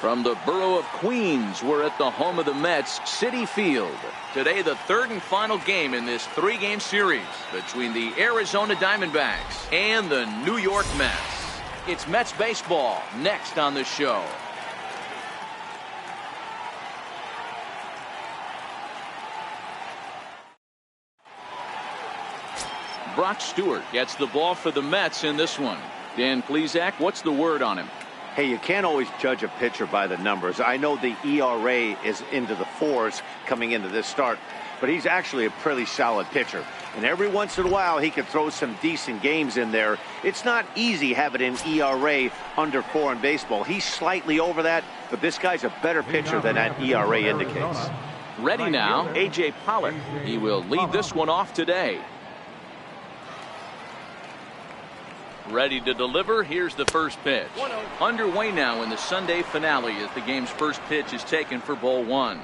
From the borough of Queens, we're at the home of the Mets, Citi Field. Today, the third and final game in this three-game series between the Arizona Diamondbacks and the New York Mets. It's Mets baseball next on the show. Brock Stewart gets the ball for the Mets in this one. Dan Plesac, what's the word on him? Hey, you can't always judge a pitcher by the numbers. I know the ERA is into the 4s coming into this start, but he's actually a pretty solid pitcher. And every once in a while, he can throw some decent games in there. It's not easy having an ERA under 4 in baseball. He's slightly over that, but this guy's a better pitcher than that ERA indicates. Ready now, A.J. Pollock. He will lead this one off today. Ready to deliver. Here's the first pitch. Underway now in the Sunday finale as the game's first pitch is taken for ball one.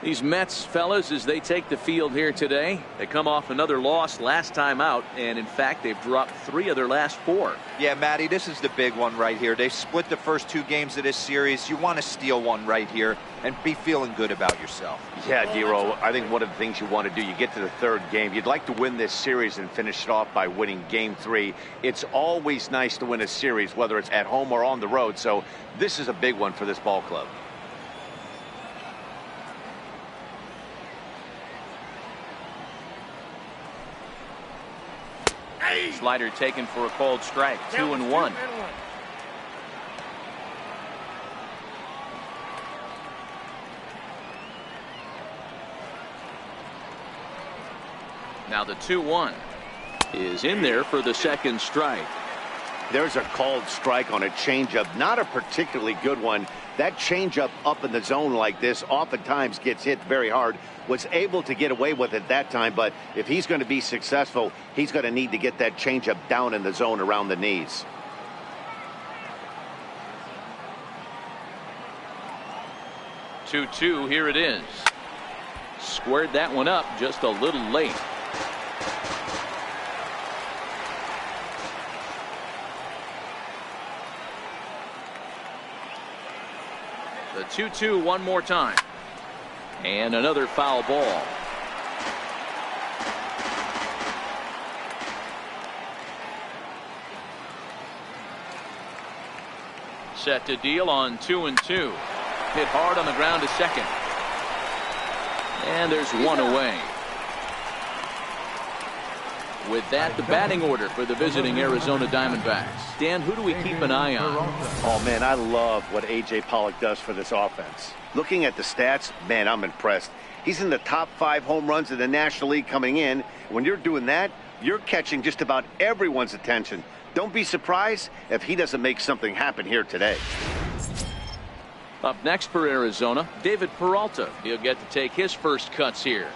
These Mets, fellas, as they take the field here today, they come off another loss last time out, and in fact, they've dropped 3 of their last 4. Yeah, Matty, this is the big one right here. They've split the first 2 games of this series. You want to steal one right here and be feeling good about yourself. Yeah, Dero, I think one of the things you want to do, you get to the 3rd game, you'd like to win this series and finish it off by winning game 3. It's always nice to win a series, whether it's at home or on the road, so this is a big one for this ball club. Slider taken for a called strike. 2-1. Now the 2-1 is in there for the second strike. There's a called strike on a changeup, not a particularly good one. That changeup up in the zone like this oftentimes gets hit very hard. Was able to get away with it that time, but if he's going to be successful, he's going to need to get that changeup down in the zone around the knees. Two, here it is. Squared that one up just a little late. The 2-2 one more time. And another foul ball. Set to deal on 2-2. Hit hard on the ground to second. And there's one away. With that, the batting order for the visiting Arizona Diamondbacks. Dan, who do we keep an eye on? Oh, man, I love what A.J. Pollock does for this offense. Looking at the stats, man, I'm impressed. He's in the top 5 home runs in the National League coming in. When you're doing that, you're catching just about everyone's attention. Don't be surprised if he doesn't make something happen here today. Up next for Arizona, David Peralta. He'll get to take his first cuts here.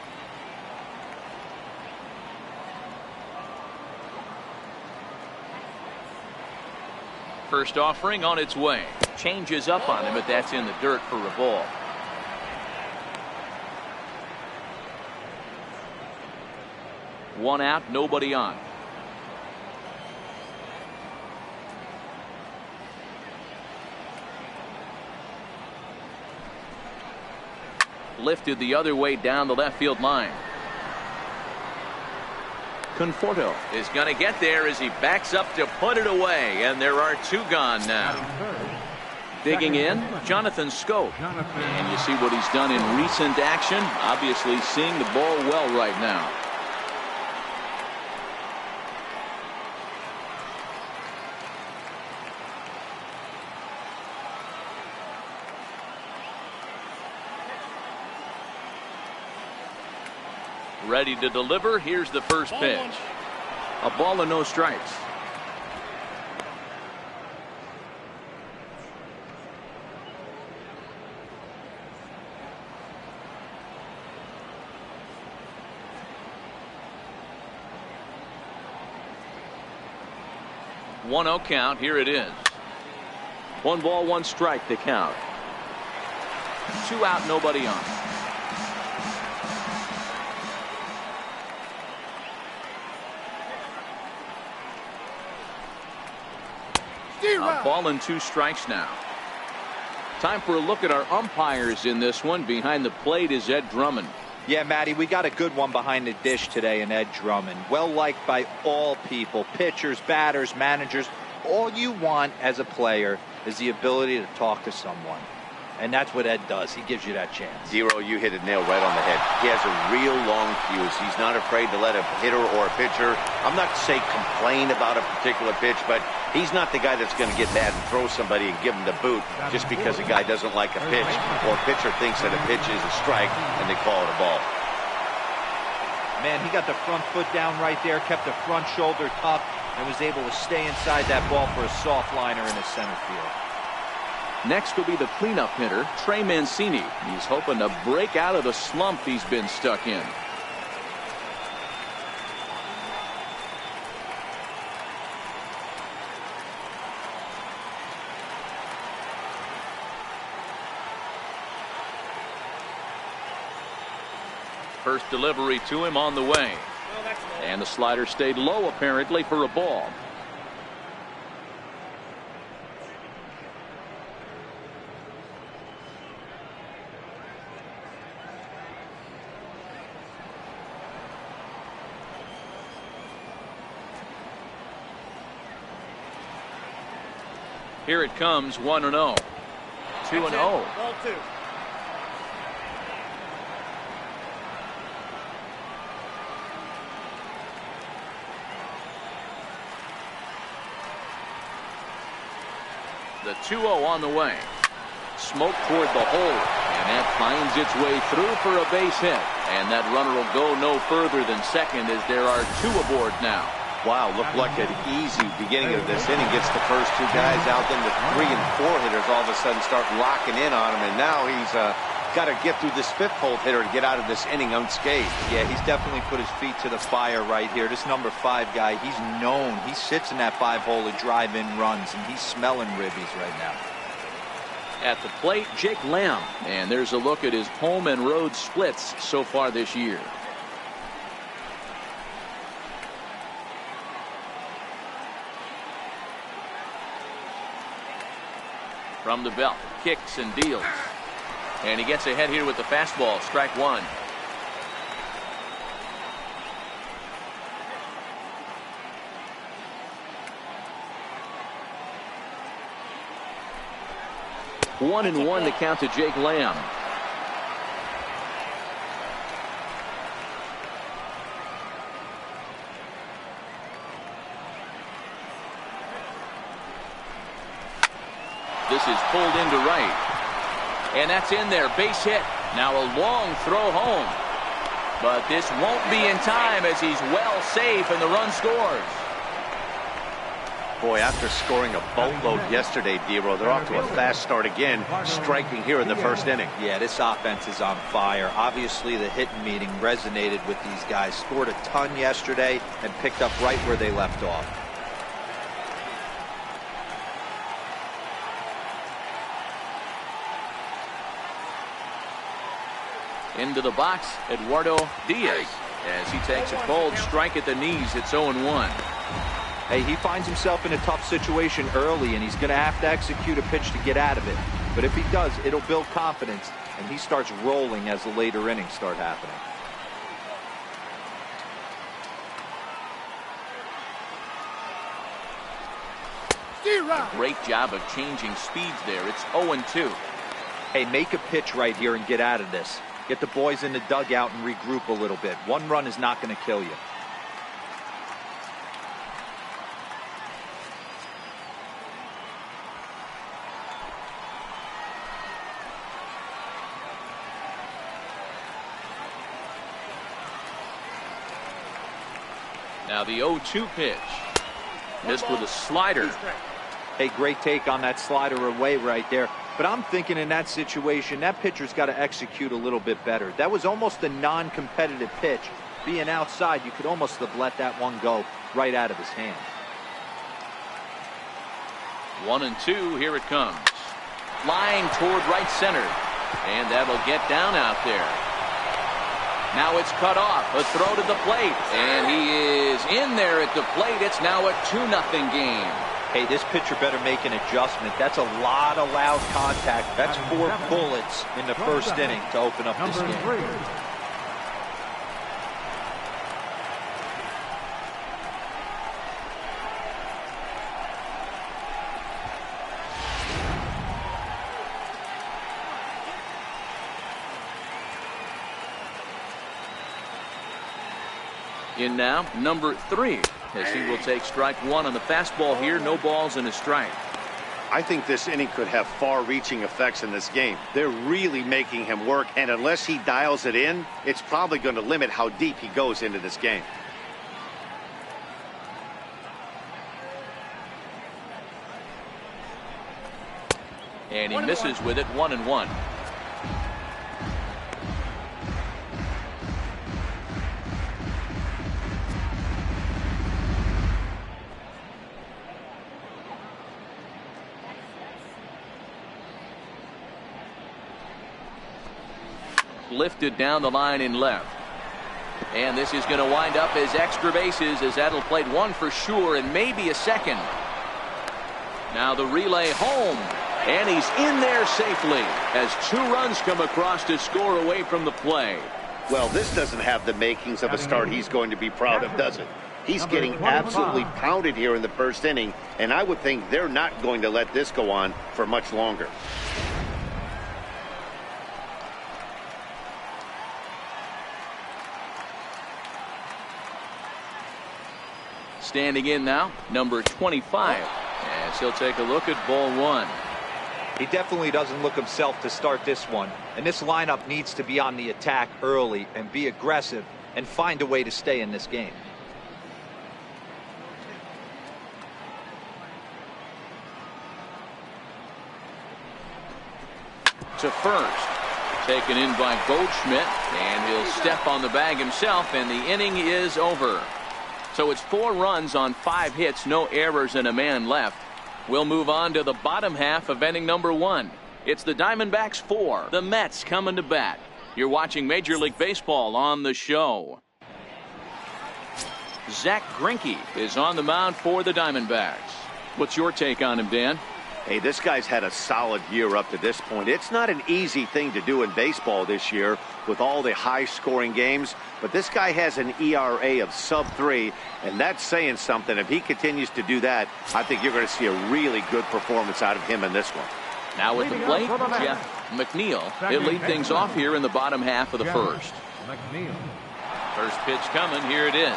First offering on its way. Changes up on him, but that's in the dirt for a ball. One out, nobody on. Lifted the other way down the left field line. Conforto is going to get there as he backs up to put it away, and there are 2 gone now. Digging in, Jonathan Scope. And you see what he's done in recent action. Obviously seeing the ball well right now. Ready to deliver. Here's the first pitch. A ball and no strikes. One 0 count. Here it is. 1 ball, 1 strike to count. 2 out, nobody on. A ball and 2 strikes now. Time for a look at our umpires in this one. Behind the plate is Ed Drummond. Yeah, Matty, we got a good one behind the dish today in Ed Drummond. Well liked by all people, pitchers, batters, managers. All you want as a player is the ability to talk to someone. And that's what Ed does. He gives you that chance. Zero, you hit it nail right on the head. He has a real long fuse. He's not afraid to let a hitter or a pitcher, I'm not to say complain about a particular pitch, but he's not the guy that's going to get mad and throw somebody and give him the boot just because a guy doesn't like a pitch or a pitcher thinks that a pitch is a strike and they call it a ball. Man, he got the front foot down right there, kept the front shoulder tucked, and was able to stay inside that ball for a soft liner in the center field. Next will be the cleanup hitter, Trey Mancini. He's hoping to break out of the slump he's been stuck in. First delivery to him on the way. And the slider stayed low apparently for a ball. Here it comes, 1-0. 2-0. Ball two. The 2-0 on the way. Smoke toward the hole, and that finds its way through for a base hit. And that runner will go no further than second as there are two aboard now. Wow, looked like an easy beginning of this inning. Gets the first two guys out, then the 3 and 4 hitters all of a sudden start locking in on him, and now he's got to get through this fifth hole hitter to get out of this inning unscathed. Yeah, he's definitely put his feet to the fire right here. This number 5 guy, he's known. He sits in that 5-hole to drive in runs, and he's smelling ribbies right now. At the plate, Jake Lamb, and there's a look at his home and road splits so far this year. From the belt, kicks and deals. And he gets ahead here with the fastball, strike one. One and one to count to Jake Lamb. This is pulled into right. And that's in there. Base hit. Now a long throw home. But this won't be in time as he's well safe and the run scores. Boy, after scoring a boatload yesterday, Dero, they're off to a fast start again, striking here in the first inning. Yeah, this offense is on fire. Obviously, the hitting meeting resonated with these guys. Scored a ton yesterday and picked up right where they left off. Into the box, Eduardo Diaz, as he takes a cold strike at the knees. It's 0-1. Hey, he finds himself in a tough situation early, and he's going to have to execute a pitch to get out of it. But if he does, it'll build confidence, and he starts rolling as the later innings start happening. A great job of changing speeds there. It's 0-2. Hey, make a pitch right here and get out of this. Get the boys in the dugout and regroup a little bit. One run is not going to kill you. Now the 0-2 pitch. Missed with a slider. Hey, great take on that slider away right there. But I'm thinking in that situation, that pitcher's got to execute a little bit better. That was almost a non-competitive pitch. Being outside, you could almost have let that one go right out of his hand. 1-2, here it comes. Flying toward right center. And that'll get down out there. Now it's cut off. A throw to the plate. And he is in there at the plate. It's now a 2-0 game. Hey, this pitcher better make an adjustment. That's a lot of loud contact. That's 4 bullets in the first inning to open up this game. In now, number 3, as he will take strike 1 on the fastball here. No balls and a strike. I think this inning could have far-reaching effects in this game. They're really making him work, and unless he dials it in, it's probably going to limit how deep he goes into this game. And he misses with it. 1-1. Lifted down the line in left. And this is going to wind up as extra bases, as that'll play 1 for sure and maybe a second. Now the relay home, and he's in there safely as 2 runs come across to score away from the play. Well, this doesn't have the makings of a start he's going to be proud of, does it? He's getting absolutely pounded here in the first inning, and I would think they're not going to let this go on for much longer. Standing in now, number 25, as he'll take a look at ball 1. He definitely doesn't look himself to start this one, and this lineup needs to be on the attack early and be aggressive and find a way to stay in this game. To first, taken in by Goldschmidt, and he'll step on the bag himself, and the inning is over. So it's 4 runs on 5 hits, no errors, and a man left. We'll move on to the bottom half of inning number 1. It's the Diamondbacks 4, the Mets coming to bat. You're watching Major League Baseball on the show. Zach Greinke is on the mound for the Diamondbacks. What's your take on him, Dan? Hey, this guy's had a solid year up to this point. It's not an easy thing to do in baseball this year with all the high-scoring games, but this guy has an ERA of sub-3, and that's saying something. If he continues to do that, I think you're going to see a really good performance out of him in this one. Now with the plate, Jeff McNeil. He'll lead things off here in the bottom half of the first. First pitch coming. Here it is.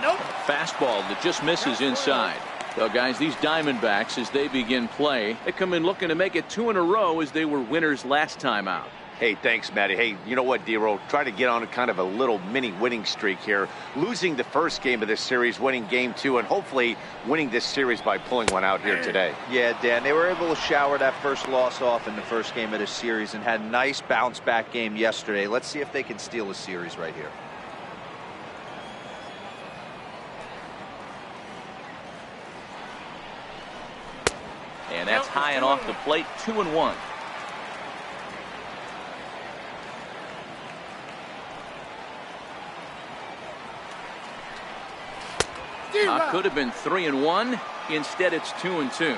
Nope. Fastball that just misses inside. Well, guys, these Diamondbacks, as they begin play, they come in looking to make it 2 in a row as they were winners last time out. Hey, thanks, Matty. Hey, you know what, D-Roll? Try to get on a kind of a little mini winning streak here. Losing the first game of this series, winning game 2, and hopefully winning this series by pulling one out here today. Yeah, Dan, they were able to shower that first loss off in the first game of this series and had a nice bounce-back game yesterday. Let's see if they can steal a series right here. And that's high and off the plate. 2-1. Could have been 3-1. Instead, it's 2-2.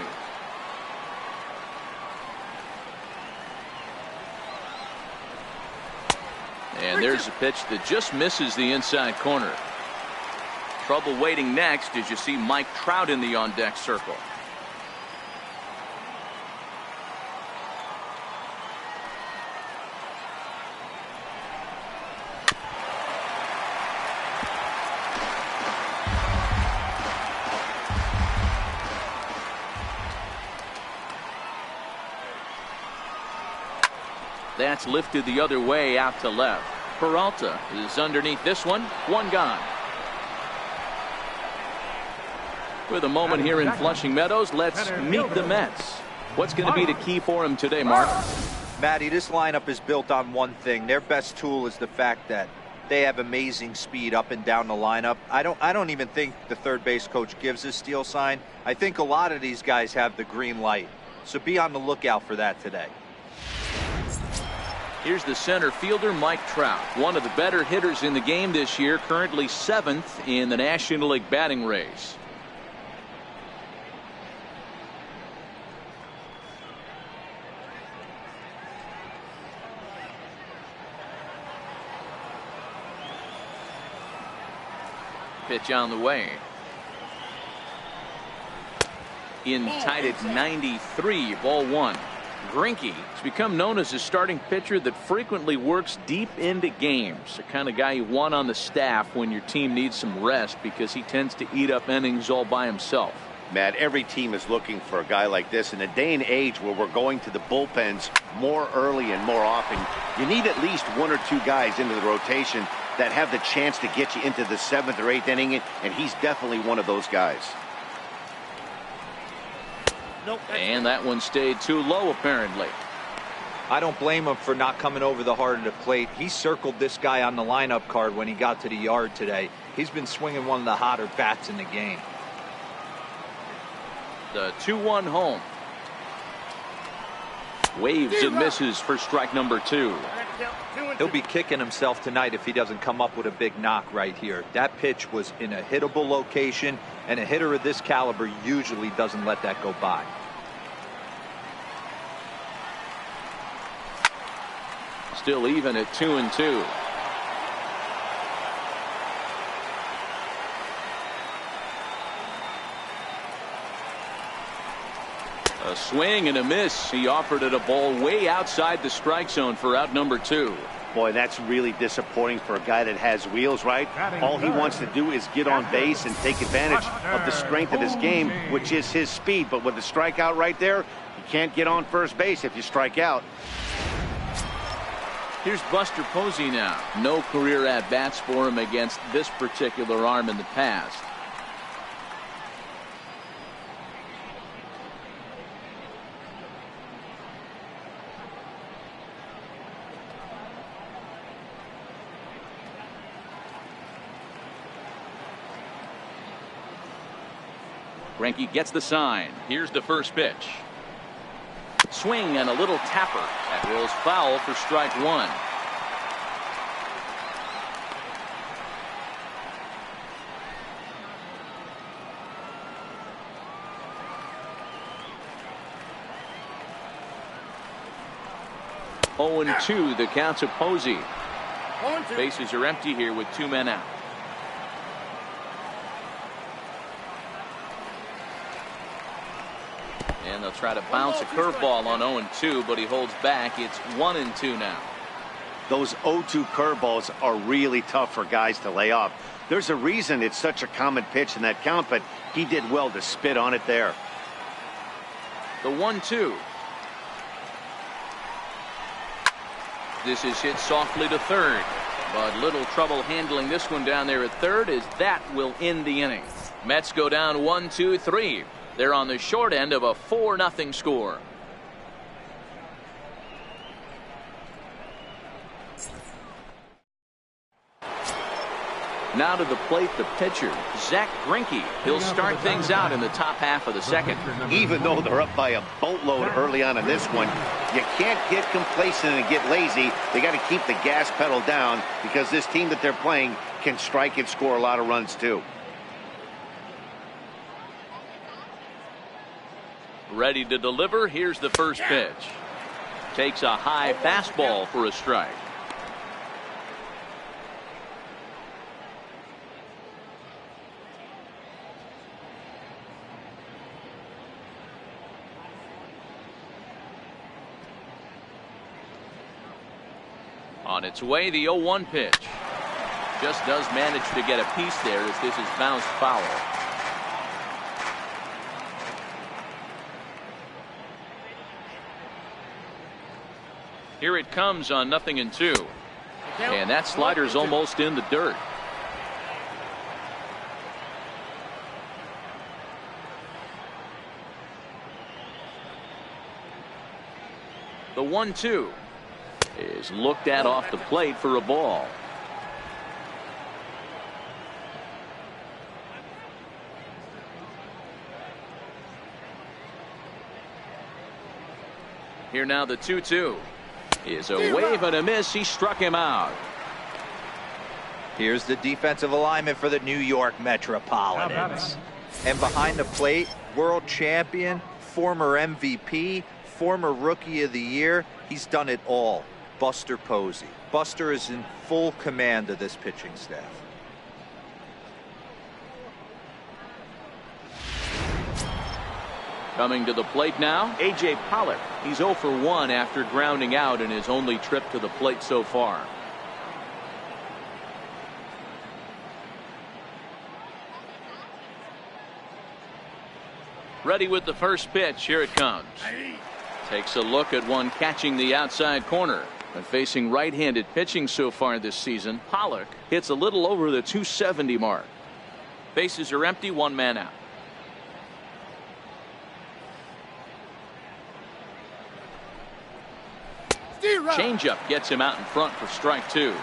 And there's a pitch that just misses the inside corner. Trouble waiting next as you see Mike Trout in the on-deck circle. That's lifted the other way out to left. Peralta is underneath this one. 1 gone. With a moment here in Flushing Meadows, let's meet the Mets. What's going to be the key for him today, Mark? Matty, this lineup is built on one thing. Their best tool is the fact that they have amazing speed up and down the lineup. I don't even think the third base coach gives a steal sign. I think a lot of these guys have the green light. So be on the lookout for that today. Here's the center fielder, Mike Trout, one of the better hitters in the game this year, currently 7th in the National League batting race. Pitch on the way. In tight at 93, ball one. Greinke has become known as a starting pitcher that frequently works deep into games. The kind of guy you want on the staff when your team needs some rest, because he tends to eat up innings all by himself. Matt, every team is looking for a guy like this. In a day and age where we're going to the bullpens more early and more often, you need at least one or two guys into the rotation that have the chance to get you into the 7th or 8th inning, and he's definitely one of those guys. And that one stayed too low, apparently. I don't blame him for not coming over the heart of the plate. He circled this guy on the lineup card when he got to the yard today. He's been swinging one of the hotter bats in the game. The 2-1 home. Waves and misses for strike number 2. He'll be kicking himself tonight if he doesn't come up with a big knock right here. That pitch was in a hittable location, and a hitter of this caliber usually doesn't let that go by. Still even at 2-2. A swing and a miss. He offered it a ball way outside the strike zone for out number 2. Boy, that's really disappointing for a guy that has wheels, right? All he wants to do is get on base and take advantage of the strength of his game, which is his speed. But with the strikeout right there, you can't get on first base if you strike out. Here's Buster Posey now. No career at-bats for him against this particular arm in the past. Greinke gets the sign. Here's the first pitch. Swing and a little tapper. That rolls foul for strike 1. Oh, 0-2 the count to Posey. Bases are empty here with 2 men out. And they'll try to bounce a curveball on 0-2, but he holds back. It's 1-2 now. Those 0-2 curveballs are really tough for guys to lay off. There's a reason it's such a common pitch in that count, but he did well to spit on it there. The 1-2. This is hit softly to third, but little trouble handling this one down there at third, as that will end the inning. Mets go down 1-2-3. They're on the short end of a 4-0 score. Now to the plate, the pitcher, Zack Greinke. He'll start things out in the top half of the second. Even though they're up by a boatload early on in this one, you can't get complacent and get lazy. They got to keep the gas pedal down, because this team that they're playing can strike and score a lot of runs too. Ready to deliver. Here's the first pitch. Takes a high fastball for a strike. On its way, the 0-1 pitch. Just does manage to get a piece there as this is bounced foul. Here it comes on 0-2. And that slider's almost in the dirt. The 1-2 is looked at off the plate for a ball. Here now the 2-2 is a wave and a miss. He struck him out. Here's the defensive alignment for the New York Metropolitans. And behind the plate, world champion, former MVP, former Rookie of the Year. He's done it all. Buster Posey. Buster is in full command of this pitching staff. Coming to the plate now, A.J. Pollock. He's 0 for 1 after grounding out in his only trip to the plate so far. Ready with the first pitch. Here it comes. Takes a look at one catching the outside corner. And facing right-handed pitching so far this season, Pollock hits a little over the 270 mark. Bases are empty, 1 man out. Changeup gets him out in front for strike 2.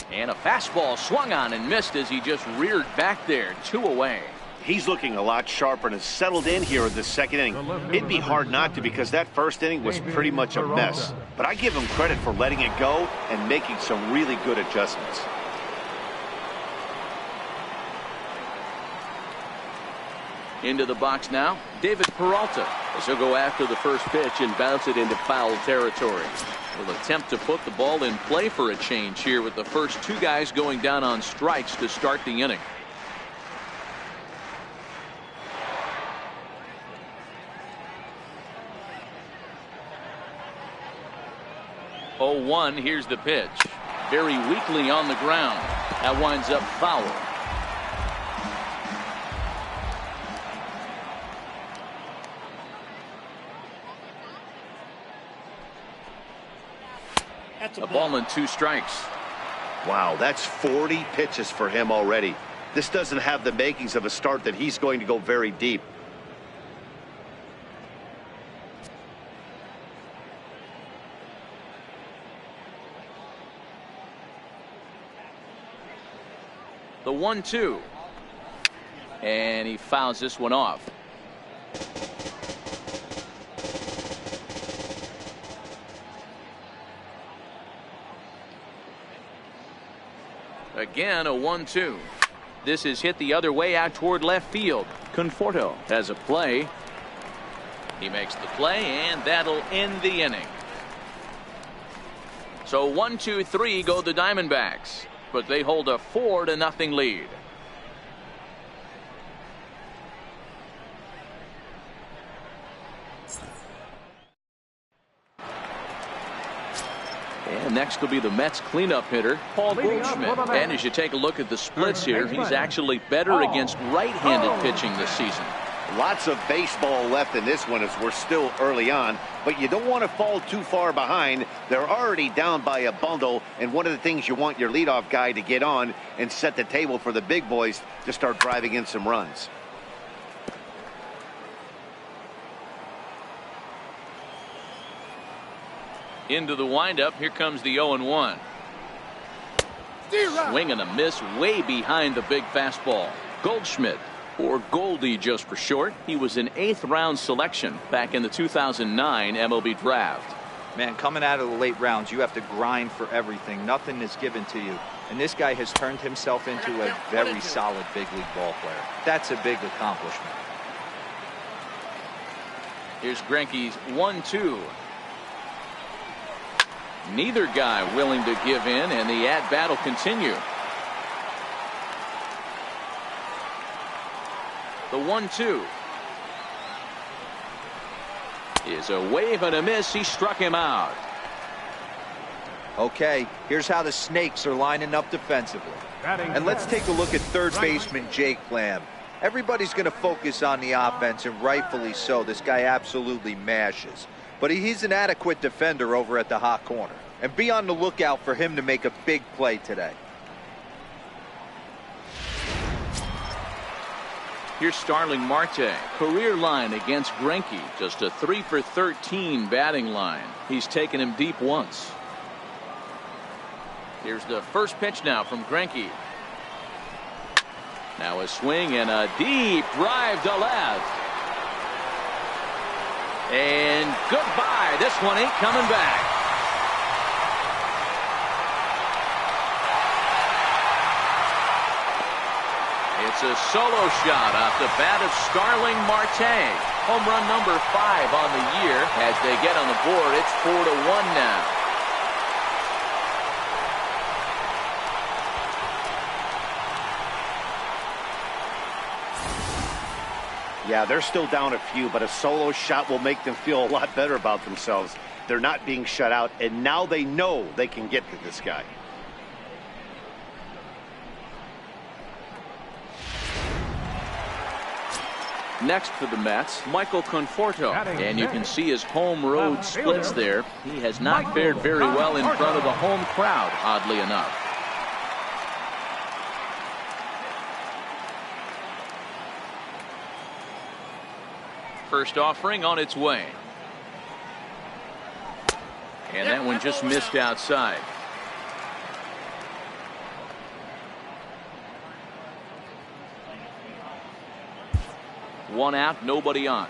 And a fastball swung on and missed as he just reared back there. 2 away. He's looking a lot sharper and has settled in here in the second inning. It'd be hard not to, because that first inning was pretty much a mess. But I give him credit for letting it go and making some really good adjustments. Into the box now, David Peralta, as he'll go after the first pitch and bounce it into foul territory. Will attempt to put the ball in play for a change here with the first 2 guys going down on strikes to start the inning. Oh, 1. Here's the pitch. Very weakly on the ground. That winds up foul. A ball and 2 strikes. Wow, that's 40 pitches for him already. This doesn't have the makings of a start that he's going to go very deep. The 1-2. And he fouls this one off. Again, a 1-2. This is hit the other way out toward left field. Conforto has a play. He makes the play, and that'll end the inning. So 1, 2, 3 go the Diamondbacks, but they hold a 4-0 lead. And next will be the Mets cleanup hitter, Paul Goldschmidt. And as you take a look at the splits here, he's actually better against right-handed pitching this season. Lots of baseball left in this one as we're still early on, but you don't want to fall too far behind. They're already down by a bundle, and one of the things you want your leadoff guy to get on and set the table for the big boys to start driving in some runs. Into the windup, here comes the 0-1. Swing and a miss way behind the big fastball. Goldschmidt, or Goldie just for short. He was an 8th-round selection back in the 2009 MLB draft. Man, coming out of the late rounds, you have to grind for everything. Nothing is given to you. And this guy has turned himself into a very solid big league ball player. That's a big accomplishment. Here's Greinke's 1-2. Neither guy willing to give in, and the at-bat will continue. The 1-2 is a wave and a miss. He struck him out. Okay, here's how the Snakes are lining up defensively. And let's take a look at third baseman Jake Lamb. Everybody's going to focus on the offense, and rightfully so. This guy absolutely mashes. But he's an adequate defender over at the hot corner. And be on the lookout for him to make a big play today. Here's Starling Marte. Career line against Greinke. Just a 3 for 13 batting line. He's taken him deep once. Here's the first pitch now from Greinke. Now a swing and a deep drive to left. And goodbye. This one ain't coming back. It's a solo shot off the bat of Starling Marte. Home run number 5 on the year. As they get on the board, it's 4-1 now. Yeah, they're still down a few, but a solo shot will make them feel a lot better about themselves. They're not being shut out, and now they know they can get to this guy. Next for the Mets, Michael Conforto. And you can see his home road splits there. He has not fared very well in front of the home crowd, oddly enough. First offering on its way. And that one just missed outside. One out, nobody on.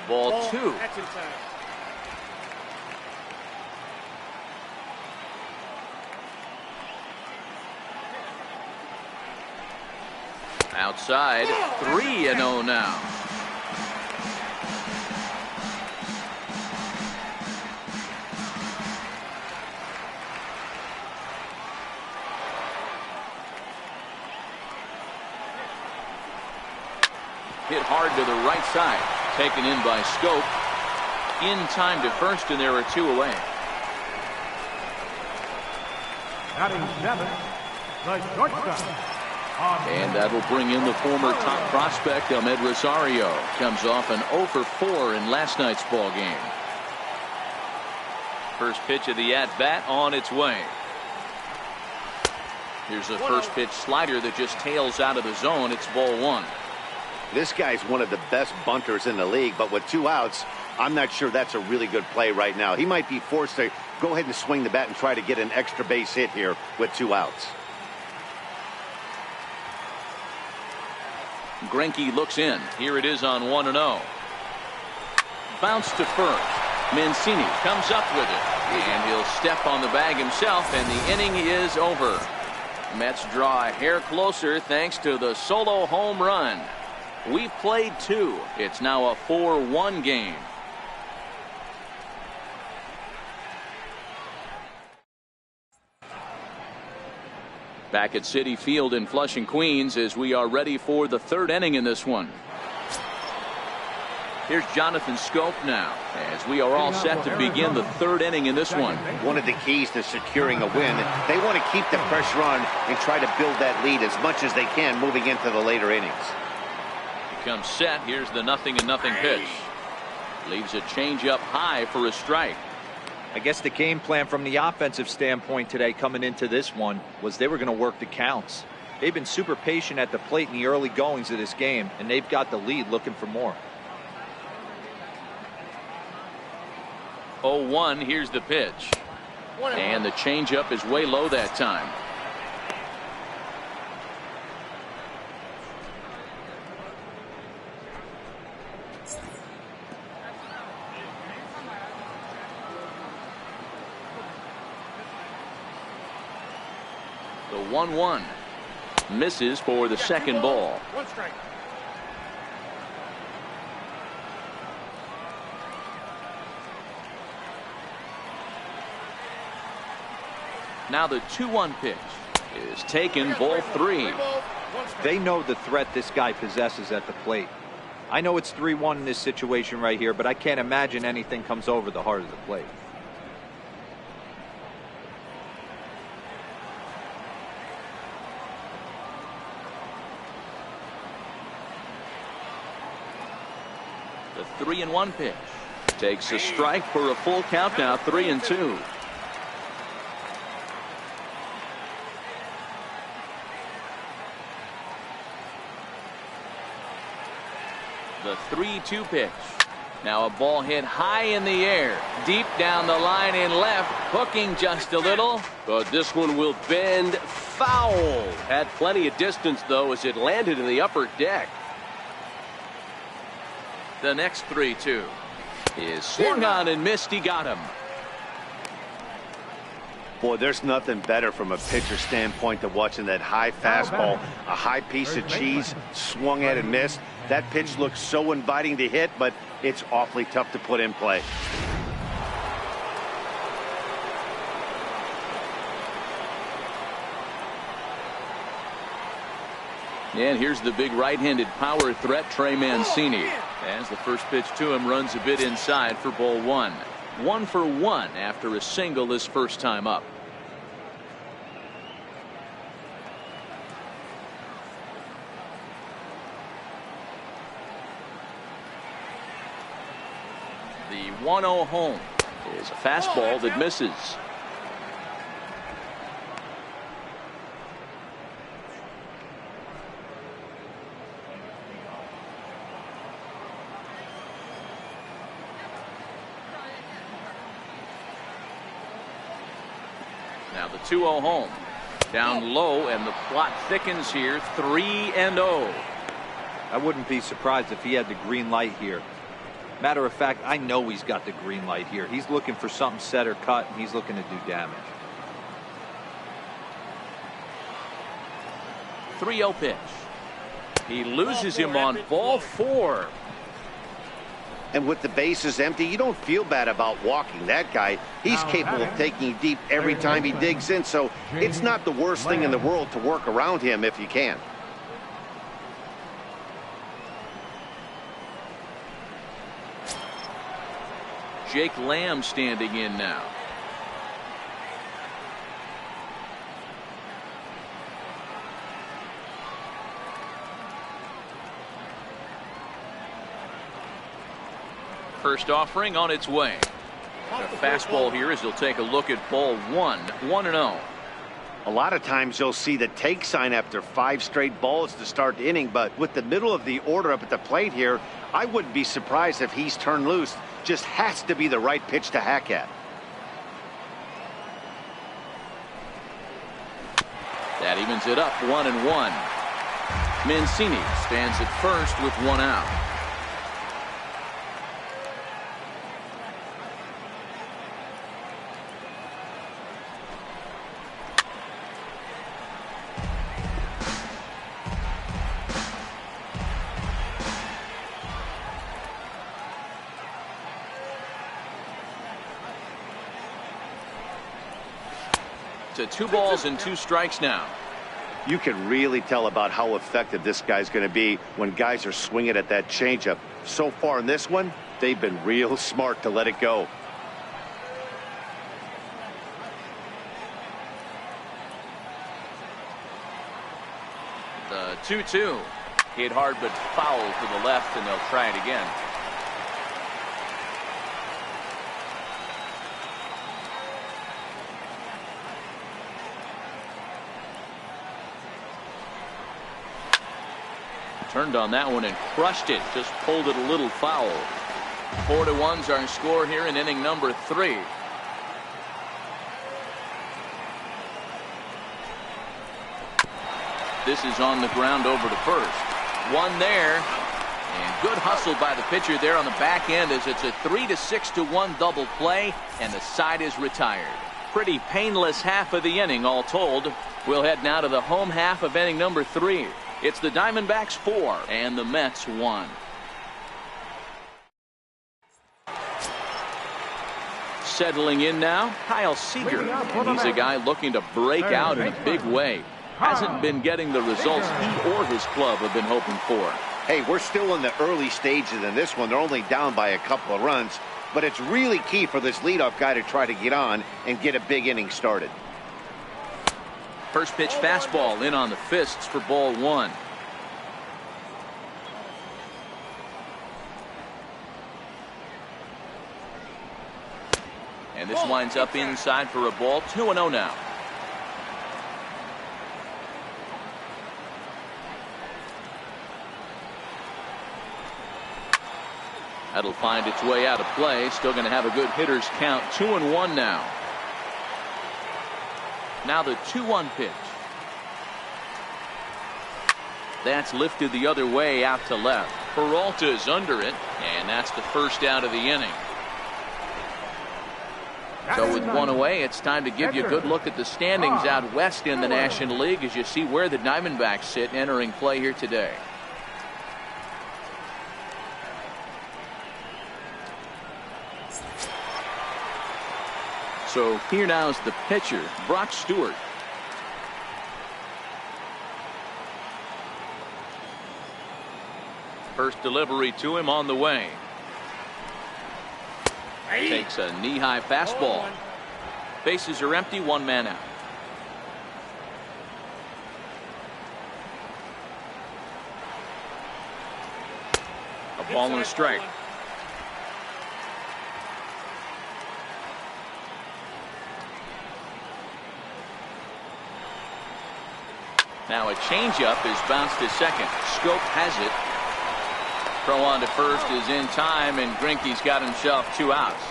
Ball 2. Outside, 3-0 now. Hit hard to the right side. Taken in by Scope. In time to first, and there are 2 away. Batting 7, the shortstop. And that will bring in the former top prospect, Ahmed Rosario. Comes off an 0 for 4 in last night's ball game. First pitch of the at-bat on its way. Here's a first pitch slider that just tails out of the zone. It's ball 1. This guy's one of the best bunters in the league, but with 2 outs, I'm not sure that's a really good play right now. He might be forced to go ahead and swing the bat and try to get an extra base hit here with 2 outs. Greinke looks in. Here it is on 1-0. Bounce to first. Mancini comes up with it. And he'll step on the bag himself, and the inning is over. Mets draw a hair closer thanks to the solo home run. We played 2. It's now a 4-1 game. Back at Citi Field in Flushing, Queens, as we are ready for the 3rd inning in this one. Here's Jonathan Scope now, as we are all set to begin the 3rd inning in this one. One of the keys to securing a win, they want to keep the pressure on and try to build that lead as much as they can moving into the later innings. Comes set. Here's the 0-0 pitch. Leaves a changeup high for a strike. I guess the game plan from the offensive standpoint today coming into this one was they were going to work the counts. They've been super patient at the plate in the early goings of this game, and they've got the lead looking for more. 0-1. Here's the pitch. And the changeup is way low that time. The 1-1 misses for the second ball. 1 strike. Now the 2-1 pitch is taken, ball 3. They know the threat this guy possesses at the plate. I know it's 3-1 in this situation right here, but I can't imagine anything comes over the heart of the plate. The 3-1 pitch takes a strike for a full count now, 3-2. The 3-2 pitch. Now a ball hit high in the air, deep down the line in left, hooking just a little. But this one will bend foul. Had plenty of distance, though, as it landed in the upper deck. The next 3-2 is swung on and missed. He got him. Boy, there's nothing better from a pitcher standpoint than watching that high fastball, a high piece of cheese, swung at and missed. That pitch looks so inviting to hit, but it's awfully tough to put in play. And here's the big right-handed power threat, Trey Mancini. As the first pitch to him runs a bit inside for ball one. 1 for 1 after a single his first time up. The 1-0 home is a fastball that misses. Now the 2-0 home. Down low, and the plot thickens here. 3-0. I wouldn't be surprised if he had the green light here. Matter of fact, I know he's got the green light here. He's looking for something set or cut, and he's looking to do damage. 3-0 pitch. He loses him on ball 4. And with the bases empty, you don't feel bad about walking that guy. He's capable of taking you deep every time he digs in, so it's not the worst thing in the world to work around him if you can. Jake Lamb standing in now. First offering on its way. A fastball here as he'll take a look at ball 1. 1-0. A lot of times you'll see the take sign after 5 straight balls to start the inning, but with the middle of the order up at the plate here, I wouldn't be surprised if he's turned loose. Just has to be the right pitch to hack at. That evens it up 1-1. Mancini stands at first with 1 out. To 2 balls and 2 strikes now. You can really tell about how effective this guy's going to be when guys are swinging at that changeup. So far in this one, they've been real smart to let it go. The 2-2. Hit hard but foul to the left, and they'll try it again. Turned on that one and crushed it. Just pulled it a little foul. 4-1's our score here in inning number 3. This is on the ground over to first. 1 there. And good hustle by the pitcher there on the back end as it's a 3-6-1 double play, and the side is retired. Pretty painless half of the inning all told. We'll head now to the home half of inning number 3. It's the Diamondbacks 4 and the Mets 1. Settling in now, Kyle Seager. And he's a guy looking to break out in a big way. Hasn't been getting the results he or his club have been hoping for. Hey, we're still in the early stages in this one. They're only down by a couple of runs, but it's really key for this leadoff guy to try to get on and get a big inning started. First pitch fastball in on the fists for ball 1. And this winds up inside for a ball. 2-0 now. That'll find its way out of play. Still going to have a good hitter's count. 2-1 now. Now the 2-1 pitch. That's lifted the other way out to left. Peralta's under it, and that's the first out of the inning. So with one away, it's time to give you a good look at the standings out west in the National League as you see where the Diamondbacks sit entering play here today. So here now is the pitcher, Brock Stewart. First delivery to him on the way. Takes a knee-high fastball. Bases are empty, one man out. A ball and a strike. Now a changeup is bounced to second. Scope has it. Throw on to first is in time, and Greinke's got himself 2 outs.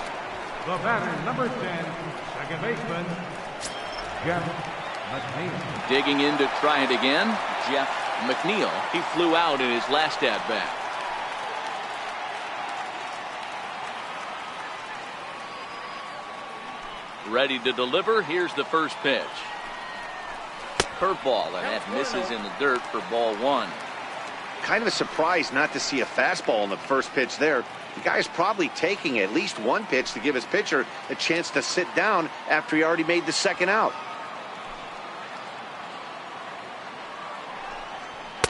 The batter, number 10, second baseman, Jeff McNeil. Digging in to try it again, Jeff McNeil. He flew out in his last at-bat. Ready to deliver. Here's the first pitch. Curveball, and that misses in the dirt for ball 1. Kind of a surprise not to see a fastball in the first pitch there. The guy's probably taking at least one pitch to give his pitcher a chance to sit down after he already made the second out.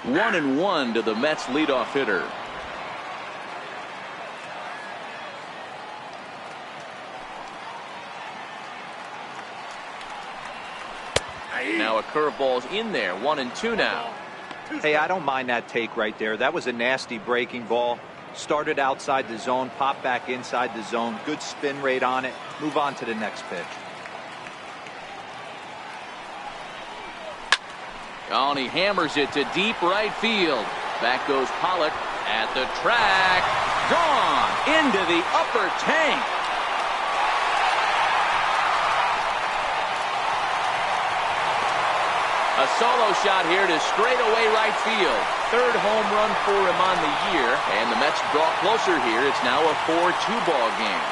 1-1 to the Mets leadoff hitter. Now a curveball's in there. 1-2 now. Hey, I don't mind that take right there. That was a nasty breaking ball. Started outside the zone, popped back inside the zone. Good spin rate on it. Move on to the next pitch. Oh, and he hammers it to deep right field. Back goes Pollock at the track. Gone into the upper tank. A solo shot here to straightaway right field. Third home run for him on the year. And the Mets draw closer here. It's now a 4-2 ball game.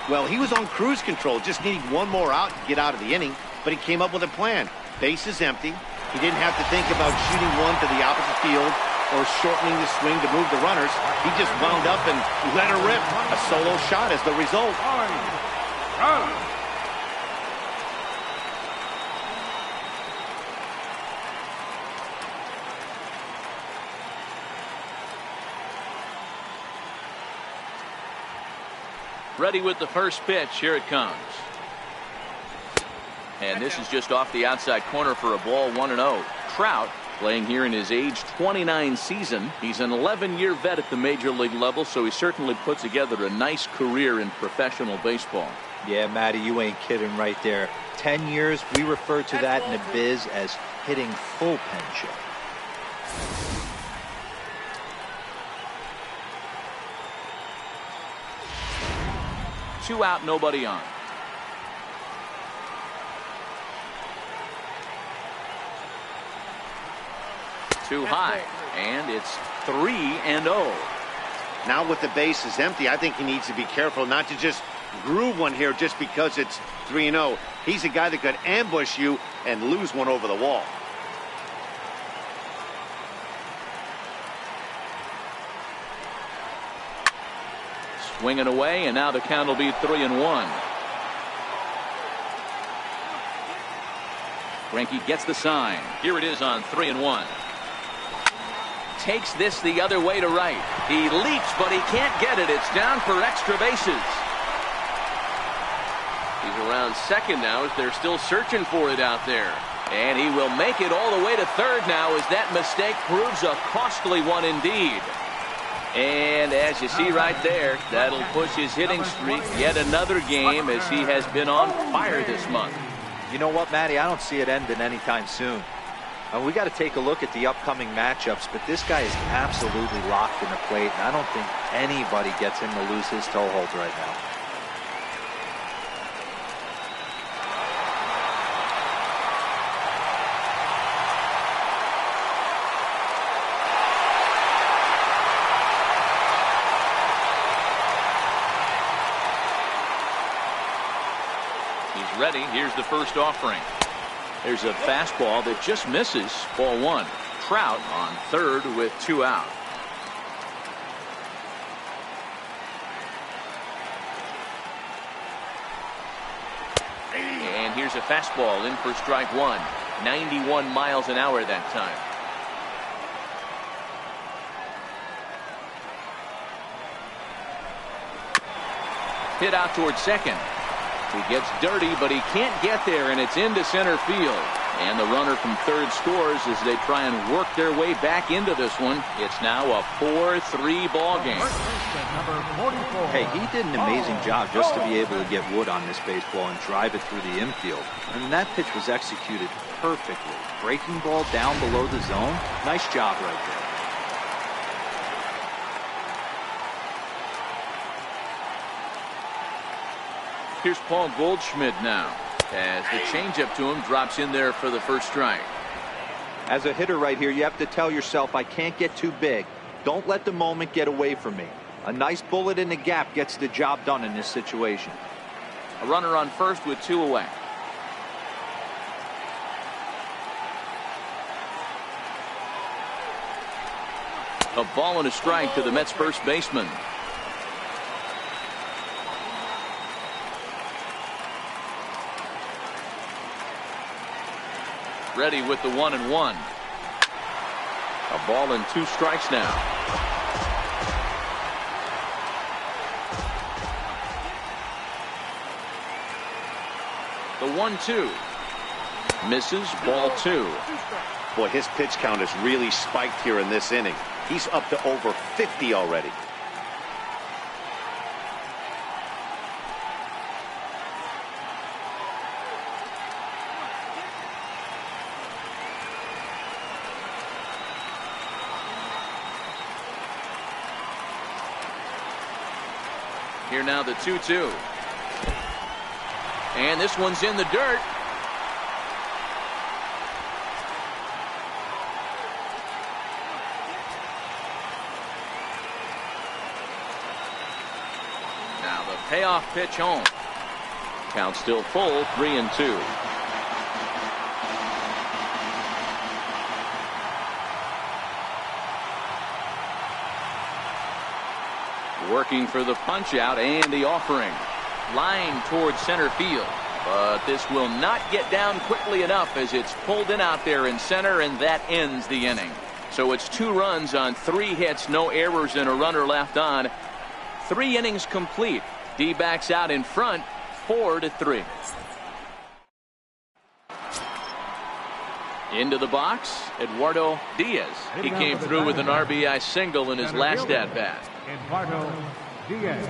Well, he was on cruise control, just needing one more out to get out of the inning. But he came up with a plan. Base is empty. He didn't have to think about shooting one to the opposite field or shortening the swing to move the runners. He just wound up and let her rip. A solo shot is the result. Ready with the first pitch. Here it comes. And this is just off the outside corner for a ball. 1-0. Trout playing here in his age 29 season. He's an 11-year vet at the major league level, so he certainly put together a nice career in professional baseball. Yeah, Matty, you ain't kidding right there. 10 years, we refer to that in the biz as hitting full pension. Two out, nobody on. Too high, and it's 3-0. Now with the bases empty, I think he needs to be careful not to just groove one here just because it's 3-0. He's a guy that could ambush you and lose one over the wall. Swinging away, and now the count will be 3-1. Greinke gets the sign. Here it is on 3-1. Takes this the other way to right. He leaps, but he can't get it. It's down for extra bases. He's around second now as they're still searching for it out there. And he will make it all the way to third now as that mistake proves a costly one indeed. And as you see right there, that'll push his hitting streak yet another game as he has been on fire this month. You know what, Matty? I don't see it ending anytime soon. We got to take a look at the upcoming matchups, but this guy is absolutely locked in the plate, and I don't think anybody gets him to lose his toehold right now. Ready. Here's the first offering. There's a fastball that just misses. Ball one. Trout on third with 2 out. And here's a fastball in for strike one. 91 miles an hour that time. Hit out towards second. He gets dirty, but he can't get there, and it's into center field. And the runner from third scores as they try and work their way back into this one. It's now a 4-3 ball game. Hey, he did an amazing job just to be able to get wood on this baseball and drive it through the infield. I mean, that pitch was executed perfectly. Breaking ball down below the zone. Nice job right there. Here's Paul Goldschmidt now, as the changeup to him drops in there for the first strike. As a hitter right here, you have to tell yourself, I can't get too big. Don't let the moment get away from me. A nice bullet in the gap gets the job done in this situation. A runner on first with 2 away. A ball and a strike to the Mets first baseman. Ready with the 1-1. A ball and 2 strikes now. The 1-2. Misses. Ball 2. Boy, his pitch count has really spiked here in this inning. He's up to over 50 already. Here now the 2-2. And this one's in the dirt. Now the payoff pitch home. Count still full, 3-2. Working for the punch out and the offering. Line towards center field. But this will not get down quickly enough as it's pulled in out there in center, and that ends the inning. So it's 2 runs on 3 hits, no errors, and a runner left on. 3 innings complete. D-backs out in front, 4-3. Into the box, Eduardo Diaz. He came through with an RBI single in his last at-bat. Eduardo Diaz.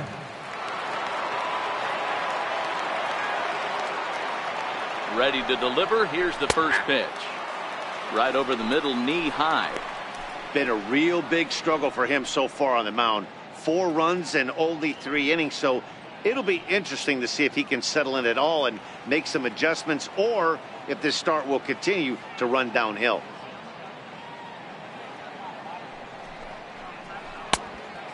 Ready to deliver. Here's the first pitch. Right over the middle, knee high. Been a real big struggle for him so far on the mound. 4 runs and only 3 innings, so it'll be interesting to see if he can settle in at all and make some adjustments, or if this start will continue to run downhill.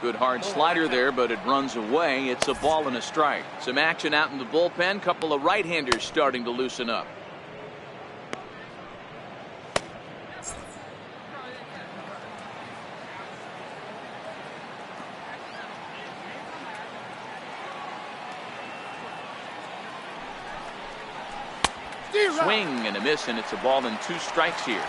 Good hard slider there, but it runs away. It's a ball and a strike. Some action out in the bullpen. Couple of right-handers starting to loosen up. Swing and a miss, and it's a ball and 2 strikes here.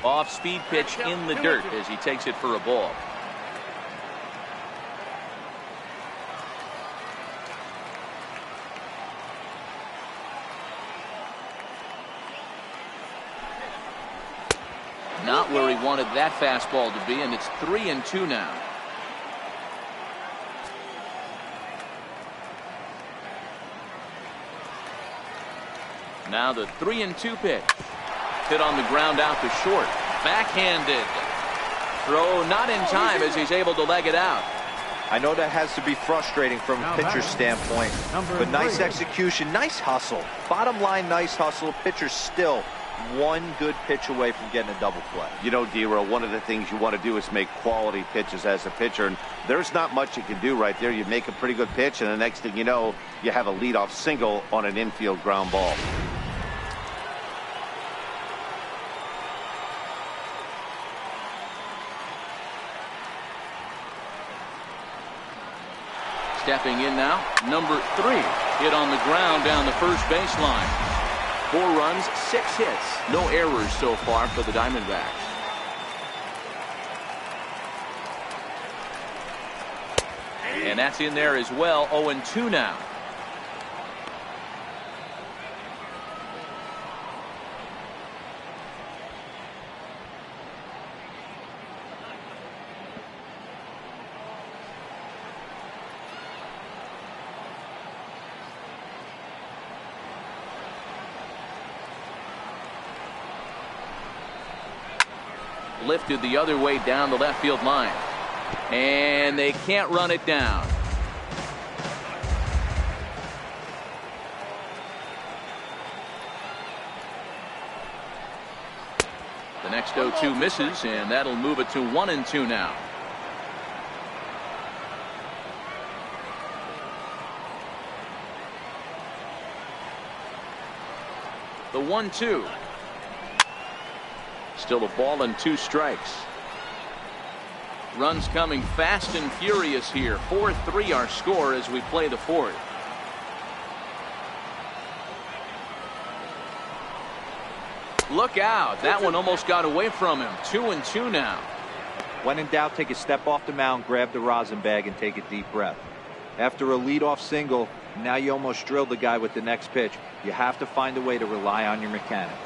Off-speed pitch in the dirt as he takes it for a ball. Not where he wanted that fastball to be, and it's 3-2 now. Now the 3-2 pitch. Hit on the ground out to short. Backhanded. Throw not in time as he's able to leg it out. I know that has to be frustrating from a pitcher's standpoint, but nice execution, nice hustle. Bottom line, nice hustle. Pitcher still one good pitch away from getting a double play. You know, D-Row, one of the things you want to do is make quality pitches as a pitcher, and there's not much you can do right there. You make a pretty good pitch, and the next thing you know, you have a leadoff single on an infield ground ball. Stepping in now, number 3. Hit on the ground down the first baseline. 4 runs, 6 hits. No errors so far for the Diamondbacks. And that's in there as well. 0-2 now. Lifted the other way down the left field line. And they can't run it down. The next 0-2 misses, and that'll move it to 1-2 now. The 1-2. Still a ball and 2 strikes. Runs coming fast and furious here. 4-3 our score as we play the 4th. Look out. That one almost got away from him. 2-2 now. When in doubt, take a step off the mound, grab the rosin bag, and take a deep breath. After a leadoff single, now you almost drilled the guy with the next pitch. You have to find a way to rely on your mechanics.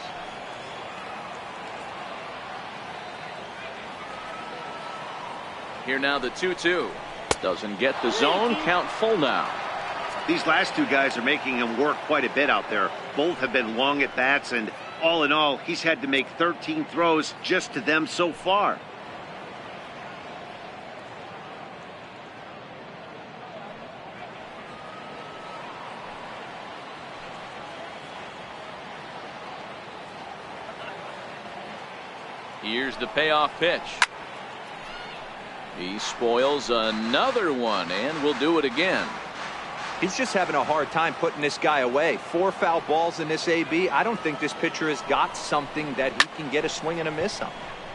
Here now the 2-2. Doesn't get the zone. Count full now. These last 2 guys are making him work quite a bit out there. Both have been long at bats, and all in all, he's had to make 13 throws just to them so far. Here's the payoff pitch. He spoils another one, and will do it again. He's just having a hard time putting this guy away. 4 foul balls in this AB. I don't think this pitcher has got something that he can get a swing and a miss on.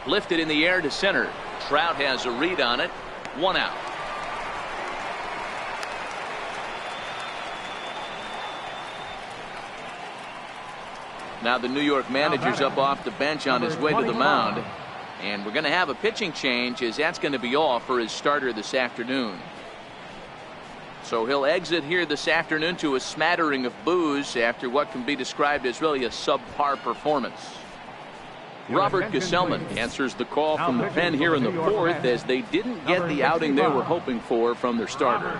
Lifted in the air to center. Trout has a read on it. 1 out. Now the New York manager's up off the bench on his way to the mound. And we're going to have a pitching change, as that's going to be all for his starter this afternoon. So he'll exit here this afternoon to a smattering of boos after what can be described as really a subpar performance. Robert Gesellman answers the call from the pen here in the 4th, as they didn't get the outing they were hoping for from their starter.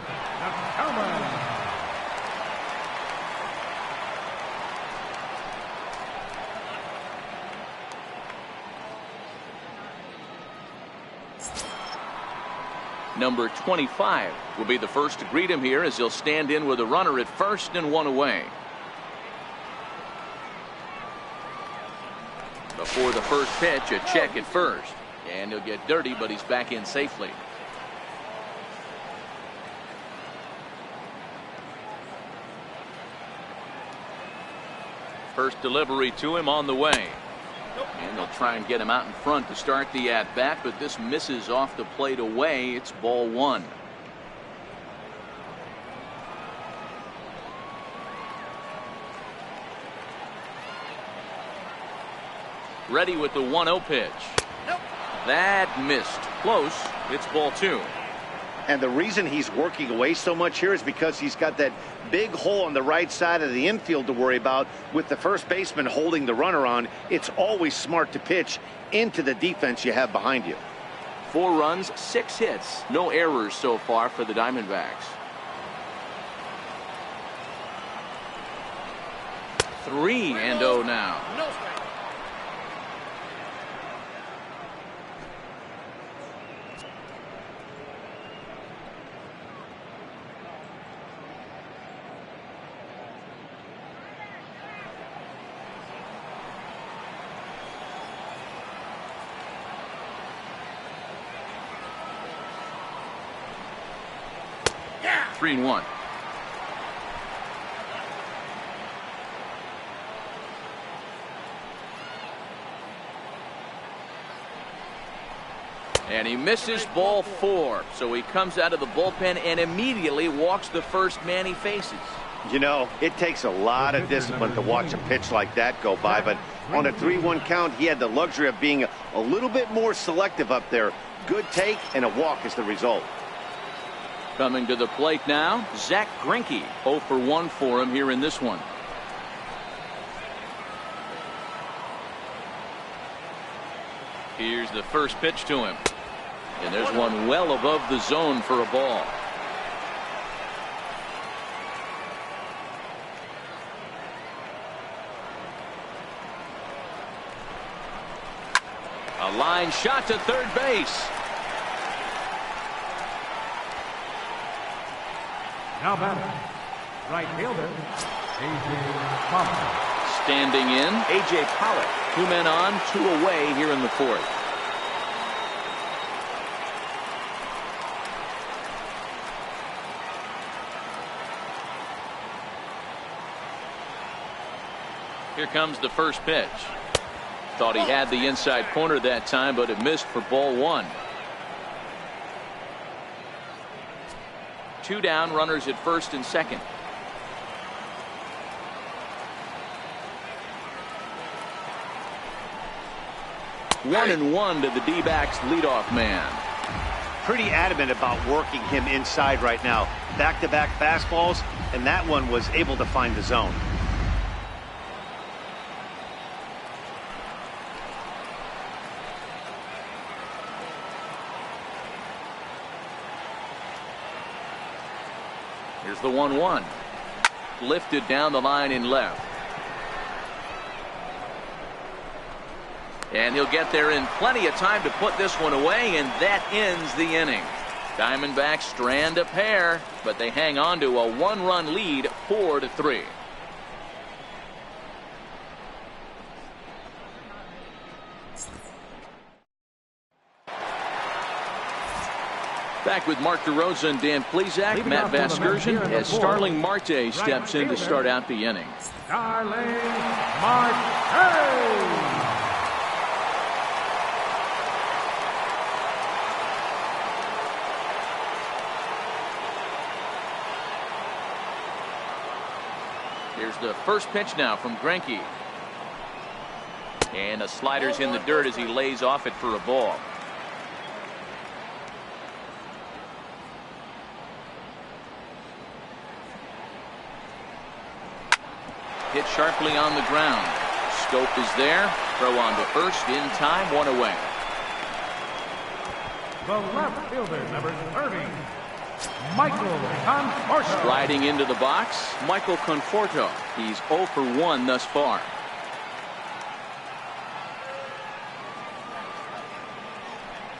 Number 25 will be the first to greet him here, as he'll stand in with a runner at first and 1 away. Before the first pitch, a check at first. And he'll get dirty, but he's back in safely. First delivery to him on the way. And they'll try and get him out in front to start the at-bat, but this misses off the plate away. It's ball 1. Ready with the 1-0 pitch. That missed. Close. It's ball 2. And the reason he's working away so much here is because he's got that big hole on the right side of the infield to worry about. With the first baseman holding the runner on, it's always smart to pitch into the defense you have behind you. 4 runs, 6 hits. No errors so far for the Diamondbacks. 3-0 now. 3-1. And he misses ball 4. So he comes out of the bullpen and immediately walks the first man he faces. You know, it takes a lot of discipline to watch a pitch like that go by, but on a 3-1 count, he had the luxury of being a little bit more selective up there. Good take and a walk is the result. Coming to the plate now, Zach Greinke. 0 for 1 for him here in this one. Here's the first pitch to him. And there's one well above the zone for a ball. A line shot to third base. Now batting, right fielder, A.J. Pollock. Standing in, A.J. Pollock. 2 men on, 2 away here in the 4th. Here comes the first pitch. Thought he had the inside corner that time, but it missed for ball 1. 2 down, runners at first and second. One and one to the D-backs leadoff man. Pretty adamant about working him inside right now. Back-to-back fastballs, and that one was able to find the zone. Here's the 1-1. Lifted down the line in left. And he'll get there in plenty of time to put this one away, and that ends the inning. Diamondbacks strand a pair, but they hang on to a 1-run lead, 4-3. Back with Mark DeRosa and Dan Plesac, Matt Vasgersian, as Starling Marte steps in to start out the inning. Starling Marte. Here's the first pitch now from Greinke. And a slider's in the dirt as he lays off it for a ball. Hit sharply on the ground. Scope is there. Throw on to first in time, 1 away. The left fielder, number 30, Michael Conforto. Sliding into the box, Michael Conforto. He's 0 for 1 thus far.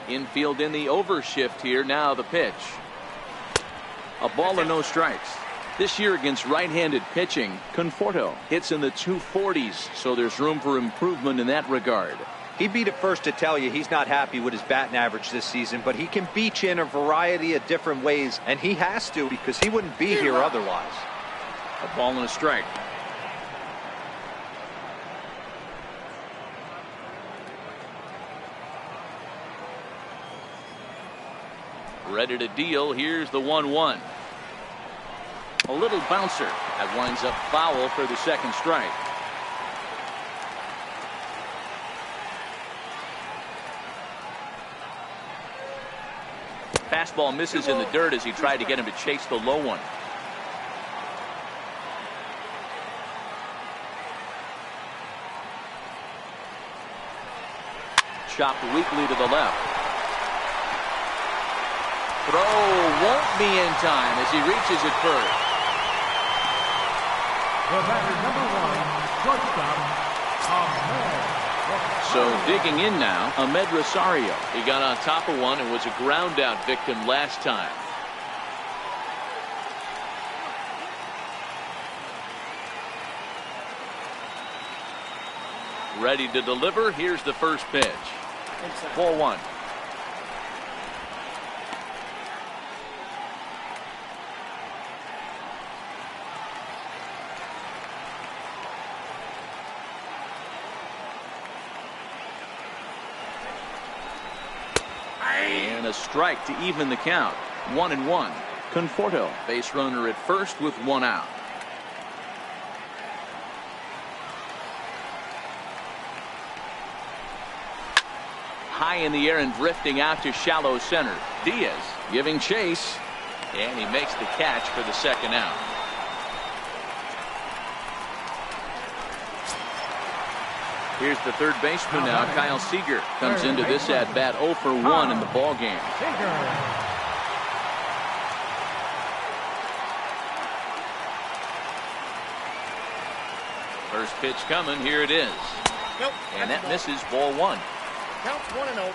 Infield in the overshift here. Now the pitch. A ball and no strikes. This year against right-handed pitching, Conforto hits in the 240s, so there's room for improvement in that regard. He'd be the first to tell you he's not happy with his batting average this season, but he can beat you in a variety of different ways, and he has to because he wouldn't be here otherwise. A ball and a strike. Ready to deal. Here's the 1-1. A little bouncer that winds up foul for the second strike. Fastball misses in the dirt as he tried to get him to chase the low one. Chopped weakly to the left. Throw won't be in time as he reaches it first. The batter, number 1, shortstop, Ahmed. So digging in now, Ahmed Rosario. He got on top of one and was a ground out victim last time. Ready to deliver. Here's the first pitch. Ball 1. And a strike to even the count. 1-1. Conforto, base runner at first with one out. High in the air and drifting out to shallow center. Diaz giving chase, and he makes the catch for the second out. Here's the third baseman now, Kyle Seager. Comes into this at bat 0 for 1 in the ball game. First pitch coming, here it is. Nope, and that misses, ball 1. Counts 1-0.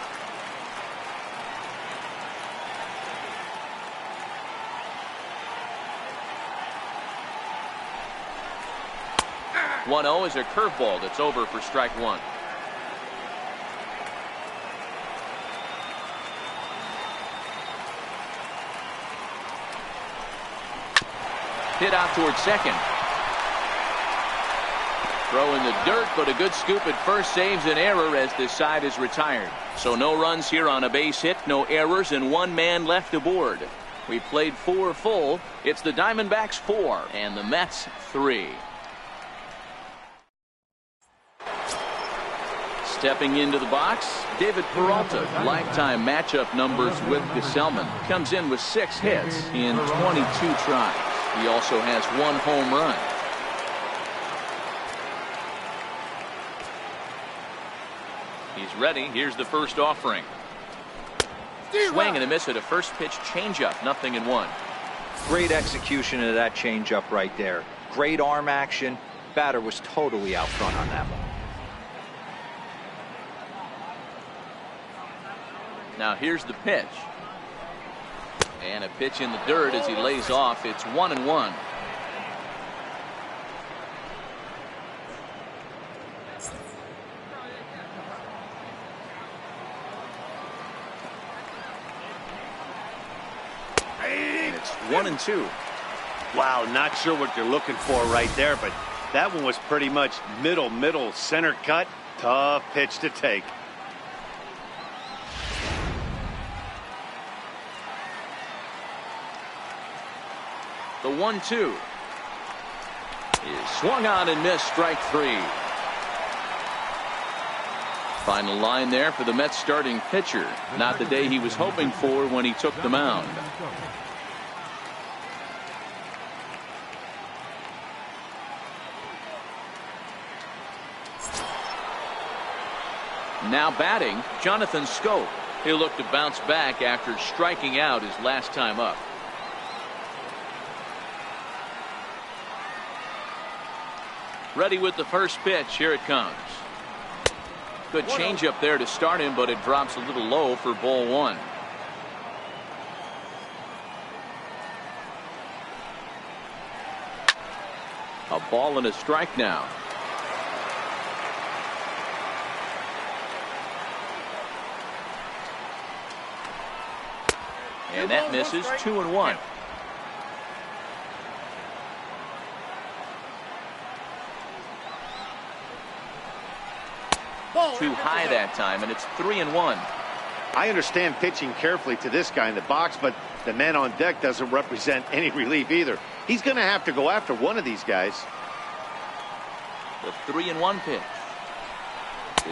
One 0 is a curveball that's over for strike 1. Hit out towards second. Throw in the dirt, but a good scoop at first saves an error as this side is retired. So no runs here on a base hit, no errors, and one man left aboard. We played 4 full. It's the Diamondbacks 4 and the Mets 3. Stepping into the box, David Peralta. Lifetime matchup numbers with Gesellman. Comes in with 6 hits in 22 tries. He also has 1 home run. He's ready. Here's the first offering. Swing and a miss at a first pitch changeup. 0-1. Great execution of that changeup right there. Great arm action. Batter was totally out front on that one. Now here's the pitch. And a pitch in the dirt as he lays off. It's 1-1. And it's 1-2. Wow, not sure what you're looking for right there, but that one was pretty much middle center cut. Tough pitch to take. The 1-2 is swung on and missed, strike 3. Final line there for the Mets starting pitcher. Not the day he was hoping for when he took the mound. Now batting, Jonathan Schoop. He'll look to bounce back after striking out his last time up. Ready with the first pitch. Here it comes. Good changeup there to start him, but it drops a little low for ball 1. A ball and a strike now. And that misses. 2-1. Too high that time, and it's 3-1. I understand pitching carefully to this guy in the box, but the man on deck doesn't represent any relief either. He's going to have to go after one of these guys. The 3-1 pitch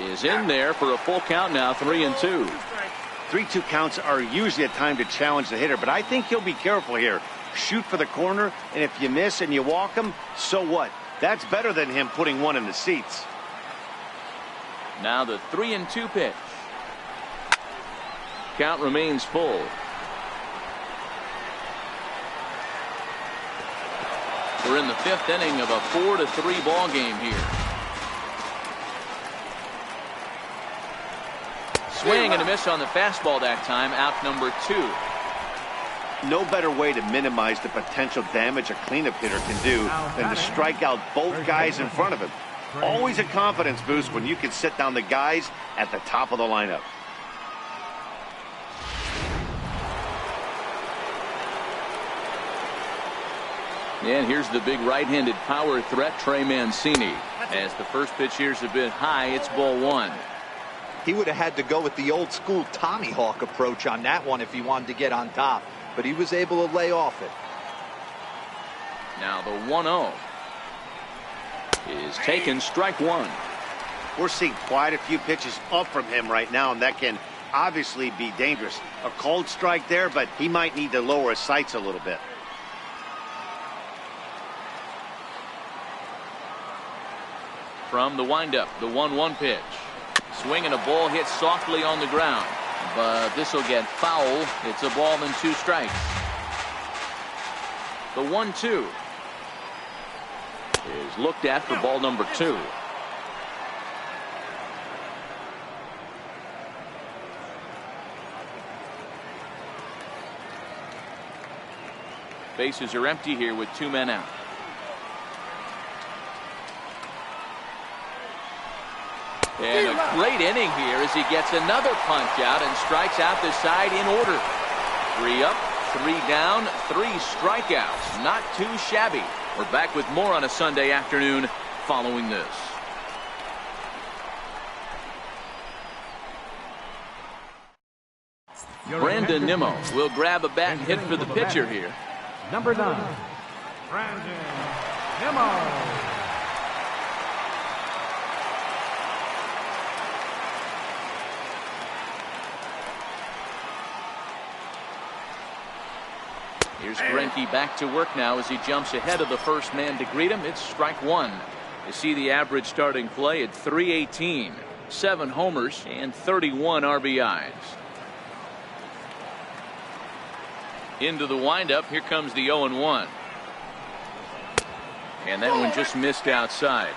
is in there for a full count now. 3-2. 3-2 counts are usually a time to challenge the hitter, but I think he'll be careful here. Shoot for the corner, and if you miss and you walk him, so what? That's better than him putting one in the seats. Now the 3-2 pitch. Count remains full. We're in the 5th inning of a 4-3 ball game here. Swing and a miss on the fastball that time. Out number 2. No better way to minimize the potential damage a cleanup hitter can do than to strike out both guys in front of him. Always a confidence boost when you can sit down the guys at the top of the lineup. And here's the big right-handed power threat, Trey Mancini. As the first pitch here's a bit high, it's ball 1. He would have had to go with the old school Tommy Hawk approach on that one if he wanted to get on top, but he was able to lay off it. Now the 1-0 is taken, strike one. We're seeing quite a few pitches up from him right now, and that can obviously be dangerous. A cold strike there, but he might need to lower his sights a little bit. From the windup, the 1-1 pitch. Swing and a ball hit softly on the ground, but this will get foul. It's a ball and 2 strikes. The 1-2 is looked at for ball number 2. Bases are empty here with 2 men out. And a great inning here as he gets another punch out and strikes out the side in order. 3 up, 3 down, 3 strikeouts. Not too shabby. We're back with more on a Sunday afternoon following this. Brandon Nimmo will grab a bat and hit for the pitcher here. Number 9, Brandon Nimmo. Here's Greinke back to work now as he jumps ahead of the first man to greet him. It's strike one. You see the average starting play at .318, 7 homers and 31 RBIs. Into the windup. Here comes the 0-1. And that one just missed outside.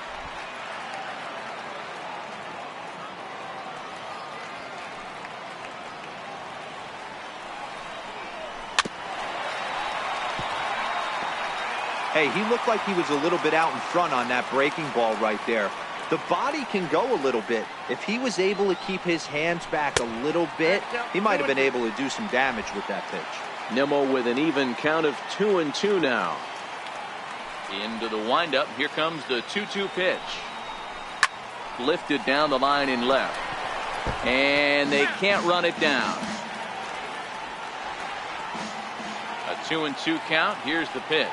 Hey, he looked like he was a little bit out in front on that breaking ball right there. The body can go a little bit. If he was able to keep his hands back a little bit, he might have been able to do some damage with that pitch. Nimmo with an even count of 2-2 now. Into the windup. Here comes the 2-2 pitch. Lifted down the line in left. And they can't run it down. A 2-2 count. Here's the pitch.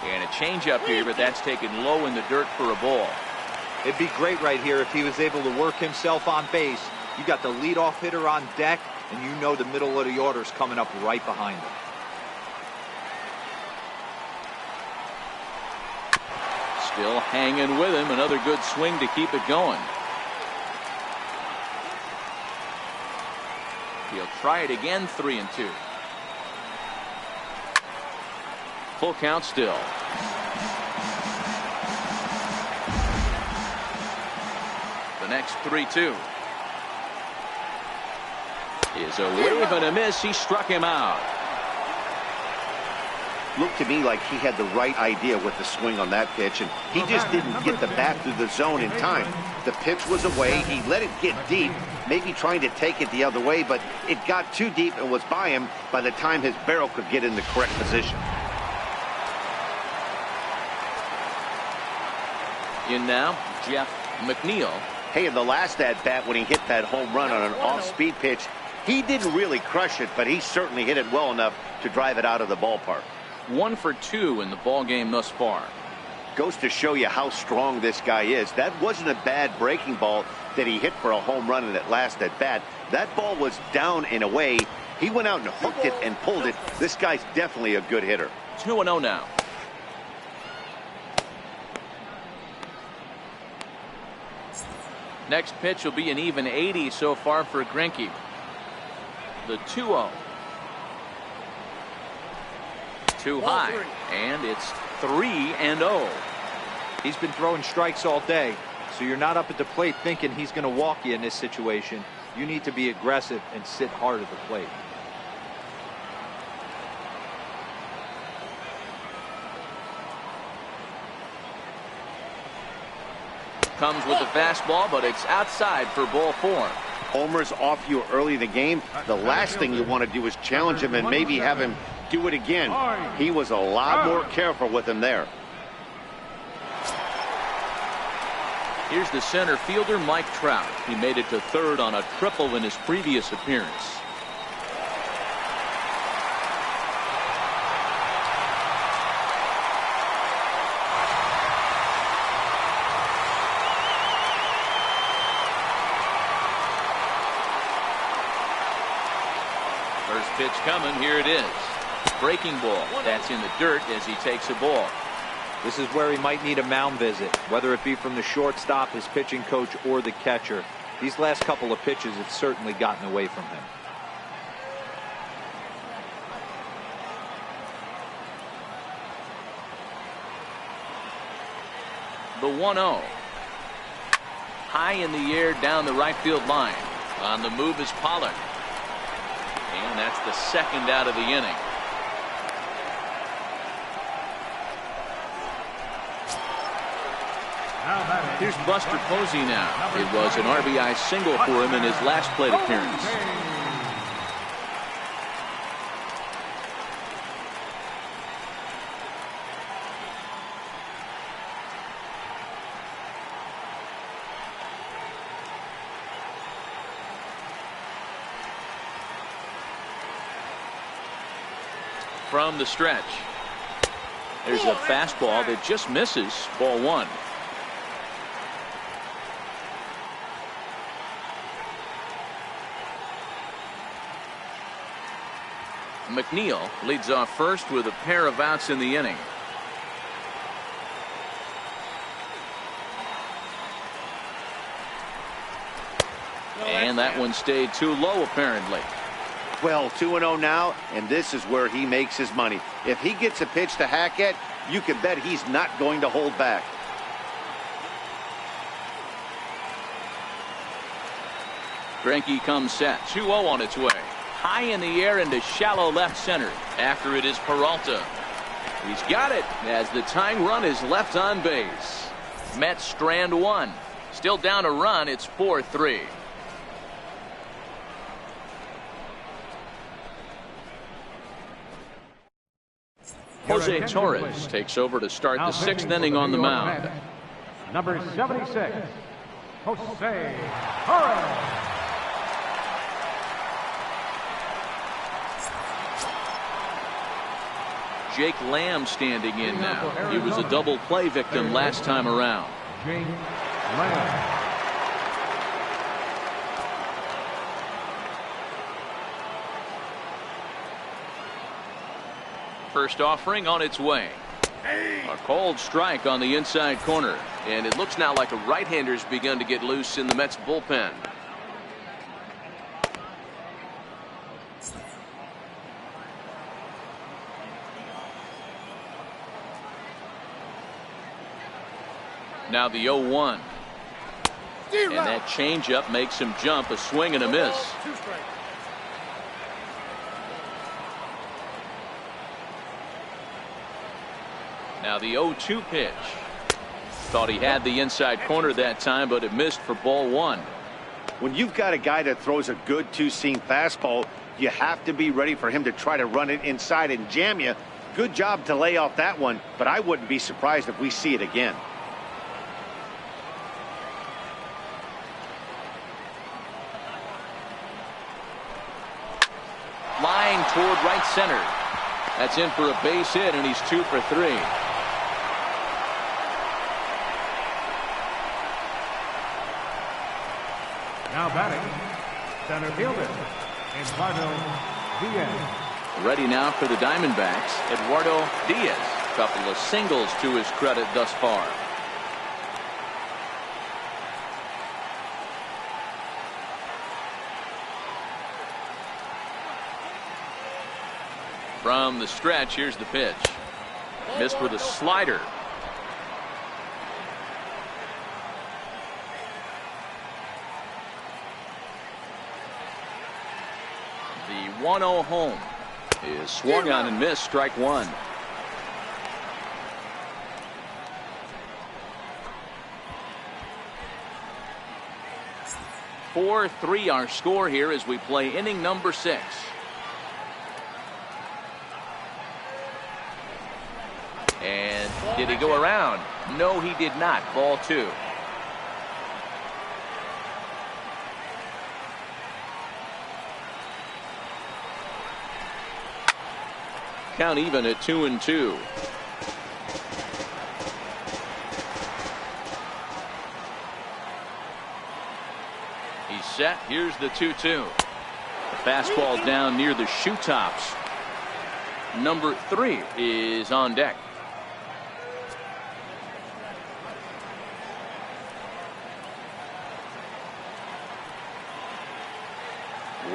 And a changeup here, but that's taken low in the dirt for a ball. It'd be great right here if he was able to work himself on base. You got the leadoff hitter on deck, and you know the middle of the order is coming up right behind him. Still hanging with him. Another good swing to keep it going. He'll try it again. 3-2. Full count still. The next 3-2 is a wave and a miss. He struck him out. Looked to me like he had the right idea with the swing on that pitch, and he just didn't get the bat through the zone in time. The pitch was away. He let it get deep, maybe trying to take it the other way, but it got too deep and was by him by the time his barrel could get in the correct position. In now, Jeff McNeil. Hey, in the last at-bat when he hit that home run on an off-speed pitch, he didn't really crush it, but he certainly hit it well enough to drive it out of the ballpark. 1 for 2 in the ball game thus far. Goes to show you how strong this guy is. That wasn't a bad breaking ball that he hit for a home run in that last at-bat. That ball was down and away. He went out and hooked it and pulled it. This guy's definitely a good hitter. 2-0 now. Next pitch will be an even 80 so far for Greinke. The 2-0. Too high, and it's 3-0. He's been throwing strikes all day, so you're not up at the plate thinking he's going to walk you in this situation. You need to be aggressive and sit hard at the plate. Comes with the fastball, but it's outside for ball 4. Homers off you early in the game. The last thing you want to do is challenge him and maybe have him do it again. He was a lot more careful with him there. Here's the center fielder, Mike Trout. He made it to third on a triple in his previous appearance. First pitch coming. Here it is. Breaking ball. That's in the dirt as he takes a ball. This is where he might need a mound visit, whether it be from the shortstop, his pitching coach, or the catcher. These last couple of pitches, it's certainly gotten away from him. The 1-0. High in the air down the right field line. On the move is Pollard. And that's the second out of the inning. Here's Buster Posey now. It was an RBI single for him in his last plate appearance. From the stretch. There's a fastball that just misses. Ball one. McNeil leads off first with a pair of outs in the inning. And that one stayed too low apparently. Well, 2-0 now, and this is where he makes his money. If he gets a pitch to hack at, you can bet he's not going to hold back. Greinke comes set. 2-0 on its way. High in the air into shallow left center. After it is Peralta. He's got it as the tying run is left on base. Mets strand one. Still down a run. It's 4-3. Jose Torres takes over to start the sixth inning on the mound. Number 76, Jose Torres. Jake Lamb standing in now. He was a double play victim last time around. Jake Lamb. First offering on its way. A cold strike on the inside corner. And it looks now like a right-hander's begun to get loose in the Mets bullpen. Now the 0-1. And that changeup makes him jump. A swing and a miss. Now the 0-2 pitch. Thought he had the inside corner that time, but it missed for ball one. When you've got a guy that throws a good two-seam fastball, you have to be ready for him to try to run it inside and jam you. Good job to lay off that one, but I wouldn't be surprised if we see it again. Line toward right center. That's in for a base hit, and he's 2 for 3. Now batting, center fielder, Eduardo Diaz. Ready now for the Diamondbacks, Eduardo Diaz. Couple of singles to his credit thus far. From the stretch, here's the pitch. Missed with a slider. The 1-0 home is swung on and missed. Strike one. (4-3) our score here as we play inning number 6. And did he go around? No, he did not. Ball 2. count even at 2-2. He's set. Here's the 2-2. The fastball down near the shoe tops. Number 3 is on deck.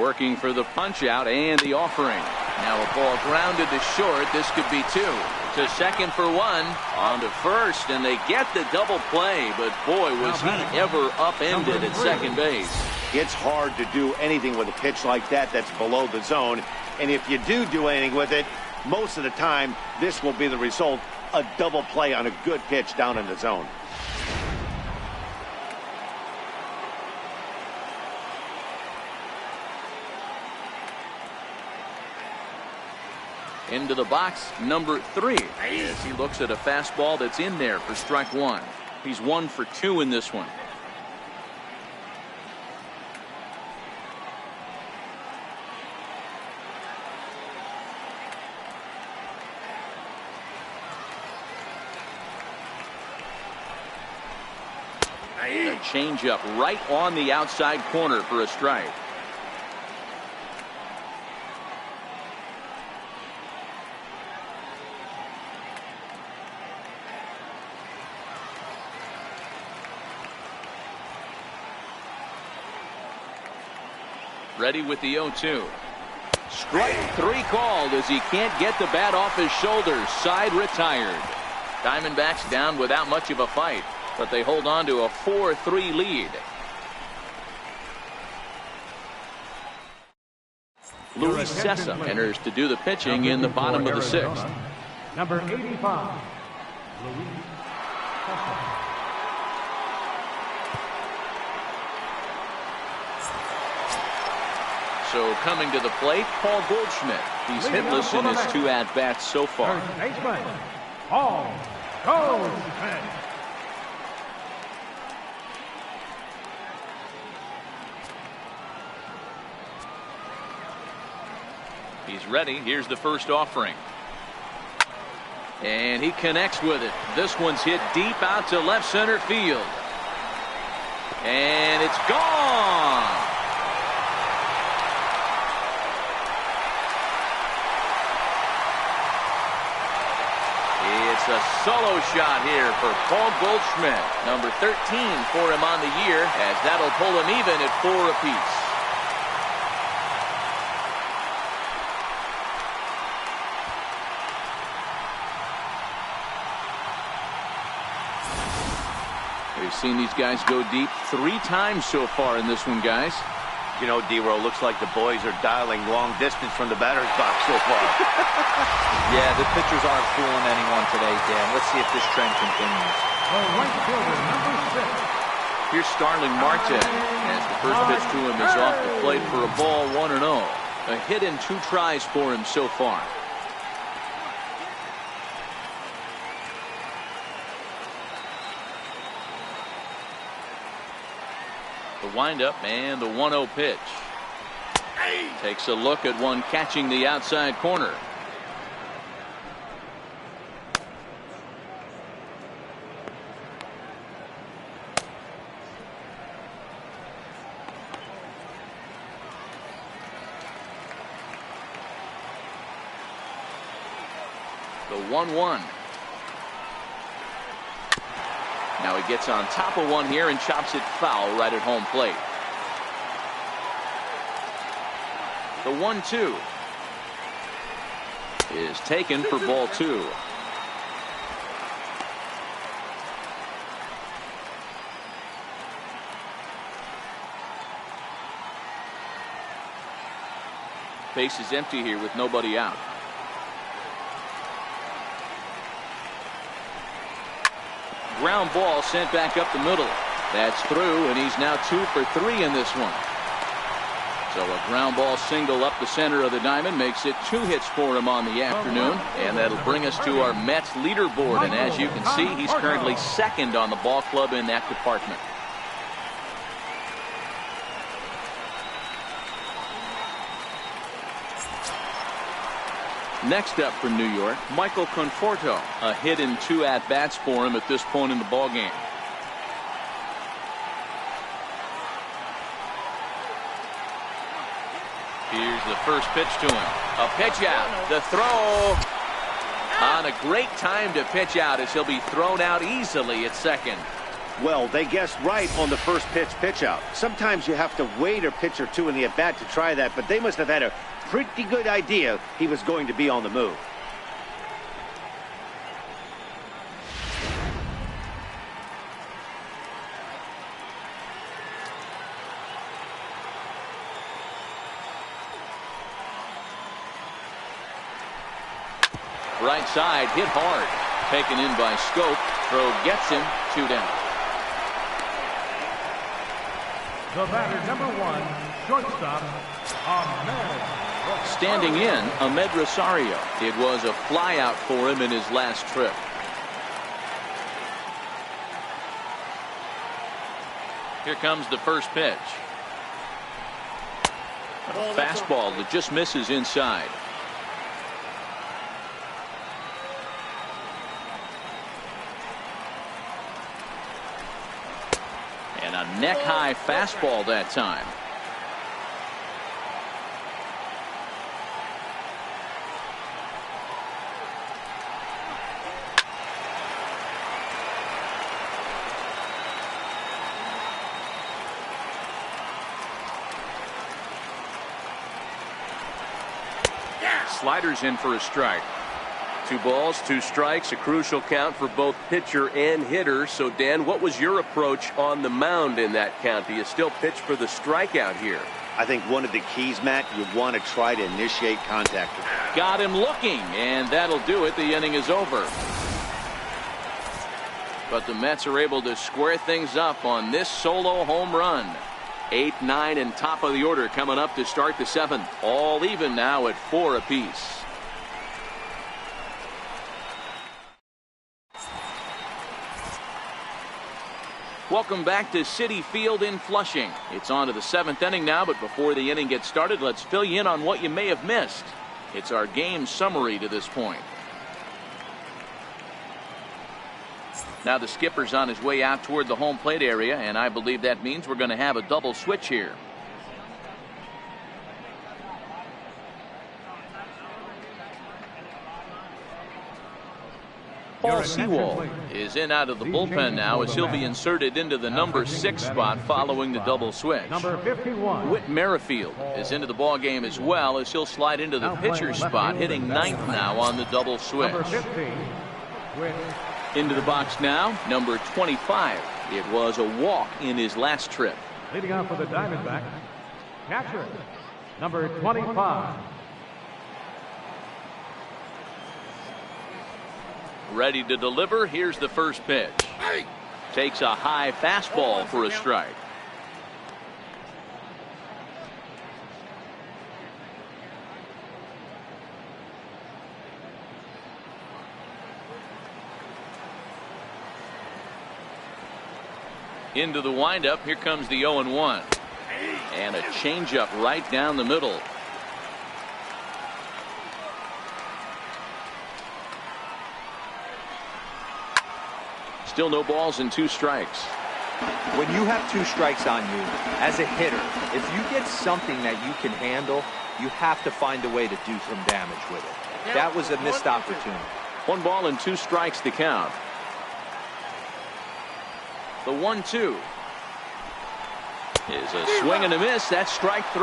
Working for the punch out and the offering. Now a ball grounded to short. This could be 2. To second for 1. On to first, and they get the double play. But boy, was he ever upended at second base. It's hard to do anything with a pitch like that that's below the zone. And if you do anything with it, most of the time, this will be the result. A double play on a good pitch down in the zone. Into the box, number 3, as he looks at a fastball that's in there for strike 1. He's 1 for 2 in this one. A changeup right on the outside corner for a strike. Ready with the 0-2. Strike 3 called as he can't get the bat off his shoulders. Side retired. Diamondbacks down without much of a fight, but they hold on to a 4-3 lead. Luis Sessa enters to do the pitching in the bottom of the 6th. Number 85, Luis Sessa. So coming to the plate, Paul Goldschmidt. He's hitless in his 2 at-bats so far. First baseman, Paul Goldschmidt. He's ready. Here's the first offering. And he connects with it. This one's hit deep out to left center field. And it's gone. It's a solo shot here for Paul Goldschmidt. Number 13 for him on the year, as that'll pull him even at 4 apiece. We've seen these guys go deep 3 times so far in this one, guys. You know, D-Row, looks like the boys are dialing long distance from the batter's box so far. Yeah, the pitchers aren't fooling anyone today, Dan. Let's see if this trend continues. The right fielder, number 6. Here's Starling Marte, as the first pitch to him is off the plate for a ball, 1-0. A hit in 2 tries for him so far. The windup and the 1-0 pitch. Takes a look at one catching the outside corner. The 1-1. Now he gets on top of one here and chops it foul right at home plate. The 1-2 is taken for ball 2. Base is empty here with nobody out. Ground ball sent back up the middle. That's through, and he's now 2 for 3 in this one. So a ground ball single up the center of the diamond makes it 2 hits for him on the afternoon, and that'll bring us to our Mets leaderboard. And as you can see, he's currently 2nd on the ball club in that department. Next up for New York, Michael Conforto. A hit in 2 at-bats for him at this point in the ballgame. Here's the first pitch to him. A pitch out. The throw. On a great time to pitch out as he'll be thrown out easily at second. Well, they guessed right on the first pitch out. Sometimes you have to wait a pitch or two in the at-bat to try that, but they must have had a pretty good idea he was going to be on the move. Right side, hit hard. Taken in by Scope. Throw gets him. 2 down. The batter, number 1, shortstop, Ahmed. Standing in, Ahmed Rosario. It was a flyout for him in his last trip. Here comes the first pitch. A fastball that just misses inside. And a neck-high fastball that time. Sliders in for a strike. 2 balls, 2 strikes, a crucial count for both pitcher and hitter. So, Dan, what was your approach on the mound in that count? Do you still pitch for the strikeout here? I think one of the keys, Matt, you want to try to initiate contact. Got him looking, and that'll do it. The inning is over. But the Mets are able to square things up on this solo home run. 8, 9, and top of the order coming up to start the 7th. All even now at 4 apiece. Welcome back to Citi Field in Flushing. It's on to the 7th inning now, but before the inning gets started, let's fill you in on what you may have missed. It's our game summary to this point. Now the skipper's on his way out toward the home plate area, and I believe that means we're going to have a double switch here. Paul Sewald is in out of the bullpen now as he'll be inserted into the number 6 spot following the double switch. Number 51. Whit Merrifield is into the ball game as well as he'll slide into the pitcher's spot, hitting 9th now on the double switch. Number 15. Into the box now, number 25. It was a walk in his last trip. Leading off for the Diamondbacks, catcher, number 25. Ready to deliver. Here's the first pitch. Takes a high fastball for a strike. Into the windup. Here comes the 0-1. And a changeup right down the middle. Still no balls and 2 strikes. When you have 2 strikes on you as a hitter, if you get something that you can handle, you have to find a way to do some damage with it. That was a missed opportunity. 1 ball and 2 strikes to count. The 1-2 is a swing and a miss. That's strike 3.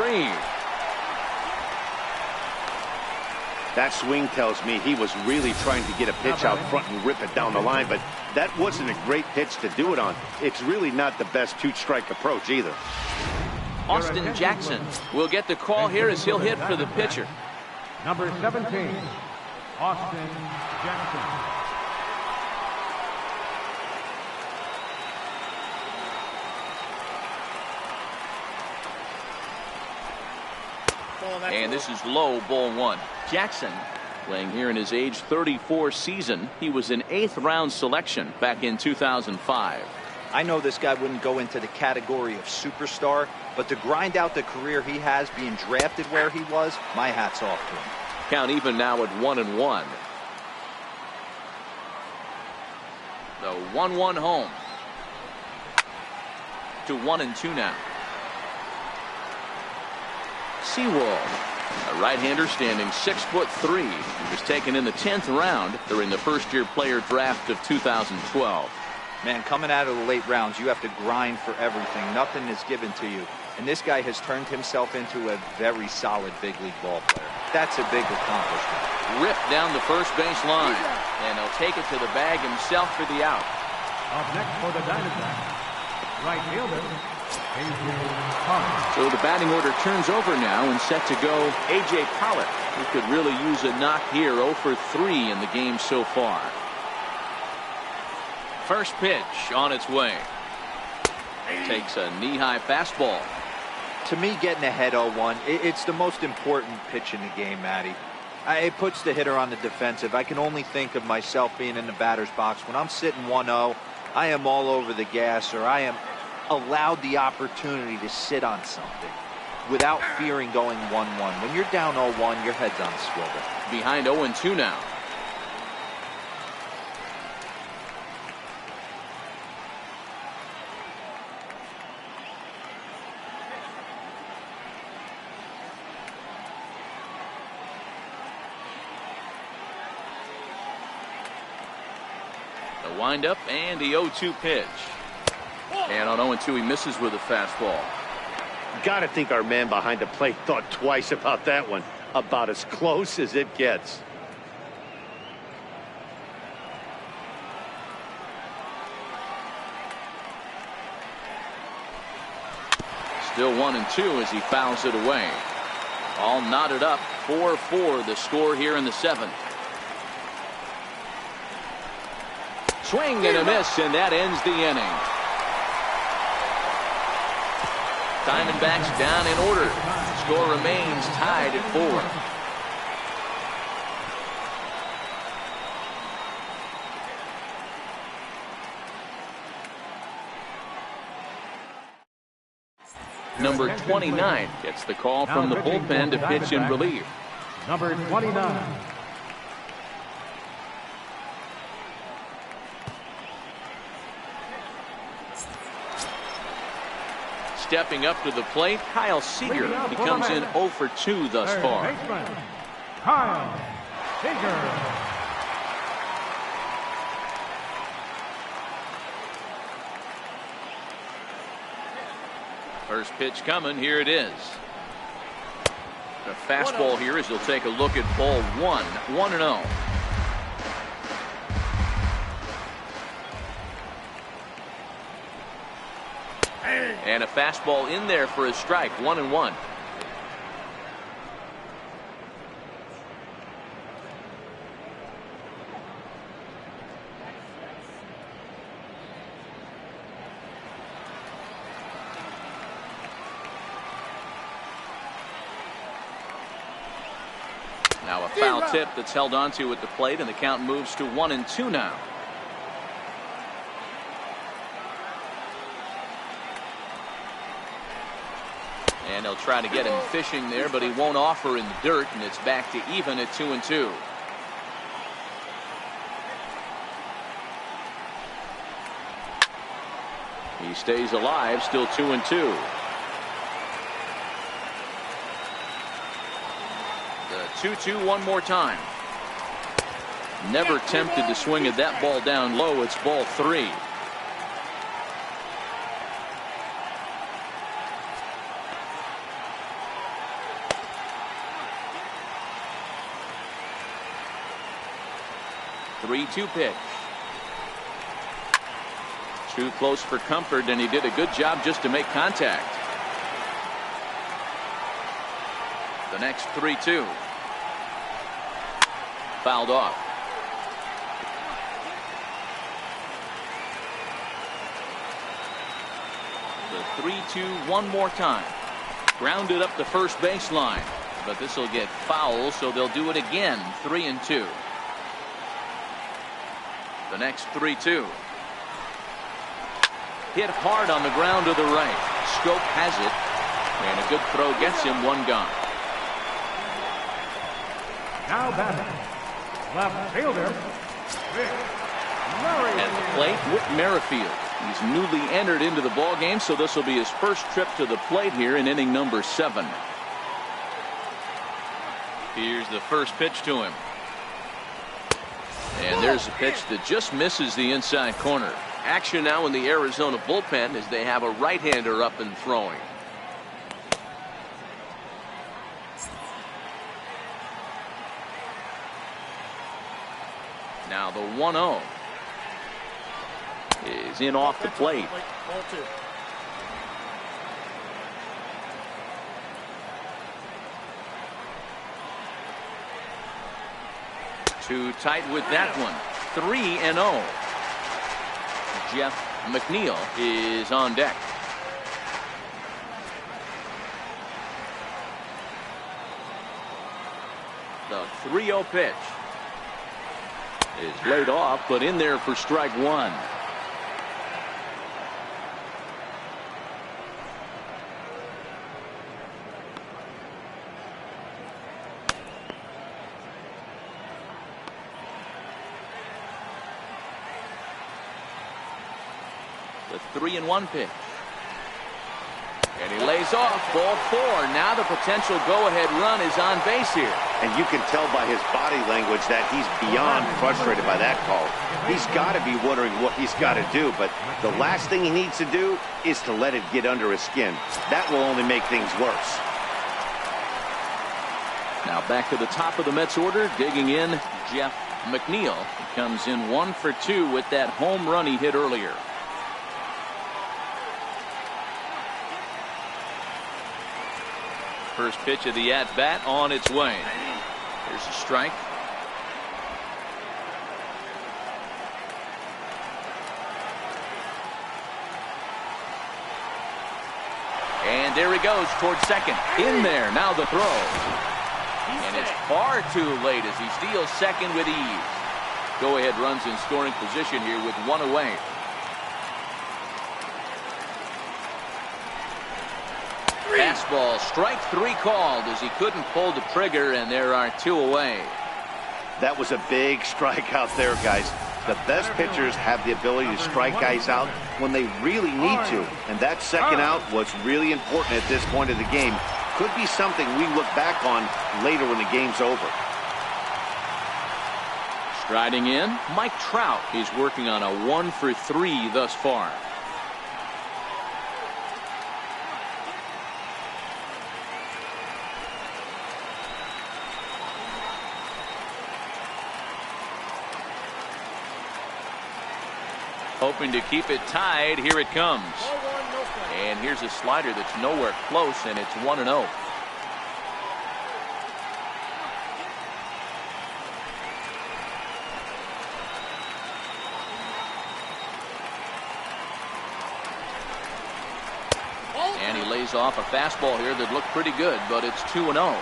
That swing tells me he was really trying to get a pitch out front and rip it down the line, but that wasn't a great pitch to do it on. It's really not the best 2-strike approach either. Austin Jackson will get the call here as he'll hit for the pitcher. Number 17, Austin Jackson. And this is low, ball 1. Jackson playing here in his age 34 season. He was an 8th round selection back in 2005. I know this guy wouldn't go into the category of superstar, but to grind out the career he has being drafted where he was, my hat's off to him. Count even now at 1-1. The 1-1 home. To 1-2 now. Seawald, a right-hander standing 6'3", he was taken in the 10th round during the first-year player draft of 2012. Man, coming out of the late rounds, you have to grind for everything. Nothing is given to you. And this guy has turned himself into a very solid big league ball player. That's a big accomplishment. Ripped down the first base line, and he'll take it to the bag himself for the out. Up next for the Diamondbacks, right fielder, A.J. Pollock. So the batting order turns over now and set to go A.J. Pollock, who could really use a knock here. 0 for 3 in the game so far. First pitch on its way. Takes a knee-high fastball. To me, getting ahead 0-1, it's the most important pitch in the game, Matty. It puts the hitter on the defensive. I can only think of myself being in the batter's box. When I'm sitting 1-0, I am all over the gas, or I am allowed the opportunity to sit on something without fearing going 1-1. When you're down 0-1, your head's on a swivel. Behind 0-2 now. The windup and the 0-2 pitch. And on 0-2 he misses with a fastball. Got to think our man behind the plate thought twice about that one. About as close as it gets. Still 1-2 as he fouls it away. All knotted up. 4-4 the score here in the 7th. Swing and a miss, and that ends the inning. Diamondbacks down in order. Score remains tied at 4. Number 29 gets the call from the bullpen to pitch in relief. Number 29. Stepping up to the plate, Kyle Seager. He comes in 0 for 2 thus far. Baseman, Kyle Seager. First pitch coming. Here it is. The fastball here as he'll take a look at ball 1. 1-0. And a fastball in there for a strike. 1-1. Now a foul tip that's held onto at the plate, and the count moves to 1-2 now. And they'll try to get him fishing there, but he won't offer in the dirt, and it's back to even at 2-2. He stays alive, still 2-2. The 2-2 one more time. Never tempted to swing at that ball down low. It's ball 3. The 3-2 pitch. Too close for comfort, and he did a good job just to make contact. The next 3-2. Fouled off. The 3-2 one more time. Grounded up the first baseline, but this will get foul, so they'll do it again. 3-2. The next 3-2. Hit hard on the ground to the right. Scope has it, and a good throw gets him one gone. Now batting, left fielder, Whit Merrifield. At the plate, Whit Merrifield. He's newly entered into the ball game, so this will be his first trip to the plate here in inning number 7. Here's the first pitch to him. And there's a pitch that just misses the inside corner. Action now in the Arizona bullpen as they have a right-hander up and throwing. Now the 1-0 is in off the plate. Ball 2. Too tight with that one. 3-0. Jeff McNeil is on deck. The 3-0 pitch is laid off, but in there for strike 1. The 3-1 pitch. And he lays off. Ball 4. Now the potential go-ahead run is on base here. And you can tell by his body language that he's beyond frustrated by that call. He's got to be wondering what he's got to do, but the last thing he needs to do is to let it get under his skin. That will only make things worse. Now back to the top of the Mets order, digging in, Jeff McNeil. He comes in 1 for 2 with that home run he hit earlier. First pitch of the at-bat on its way. Here's a strike. And there he goes towards second. In there, now the throw. And it's far too late as he steals second with ease. Go-ahead runs in scoring position here with 1 away. Fastball, strike 3 called as he couldn't pull the trigger, and there are 2 away. That was a big strikeout there, guys. The best pitchers have the ability to strike guys out when they really need to, and that second out was really important at this point of the game. Could be something we look back on later when the game's over. Striding in, Mike Trout is working on a 1 for 3 thus far. Hoping to keep it tied. Here it comes. And here's a slider that's nowhere close, and it's 1-0. And he lays off a fastball here that looked pretty good, but it's 2-0.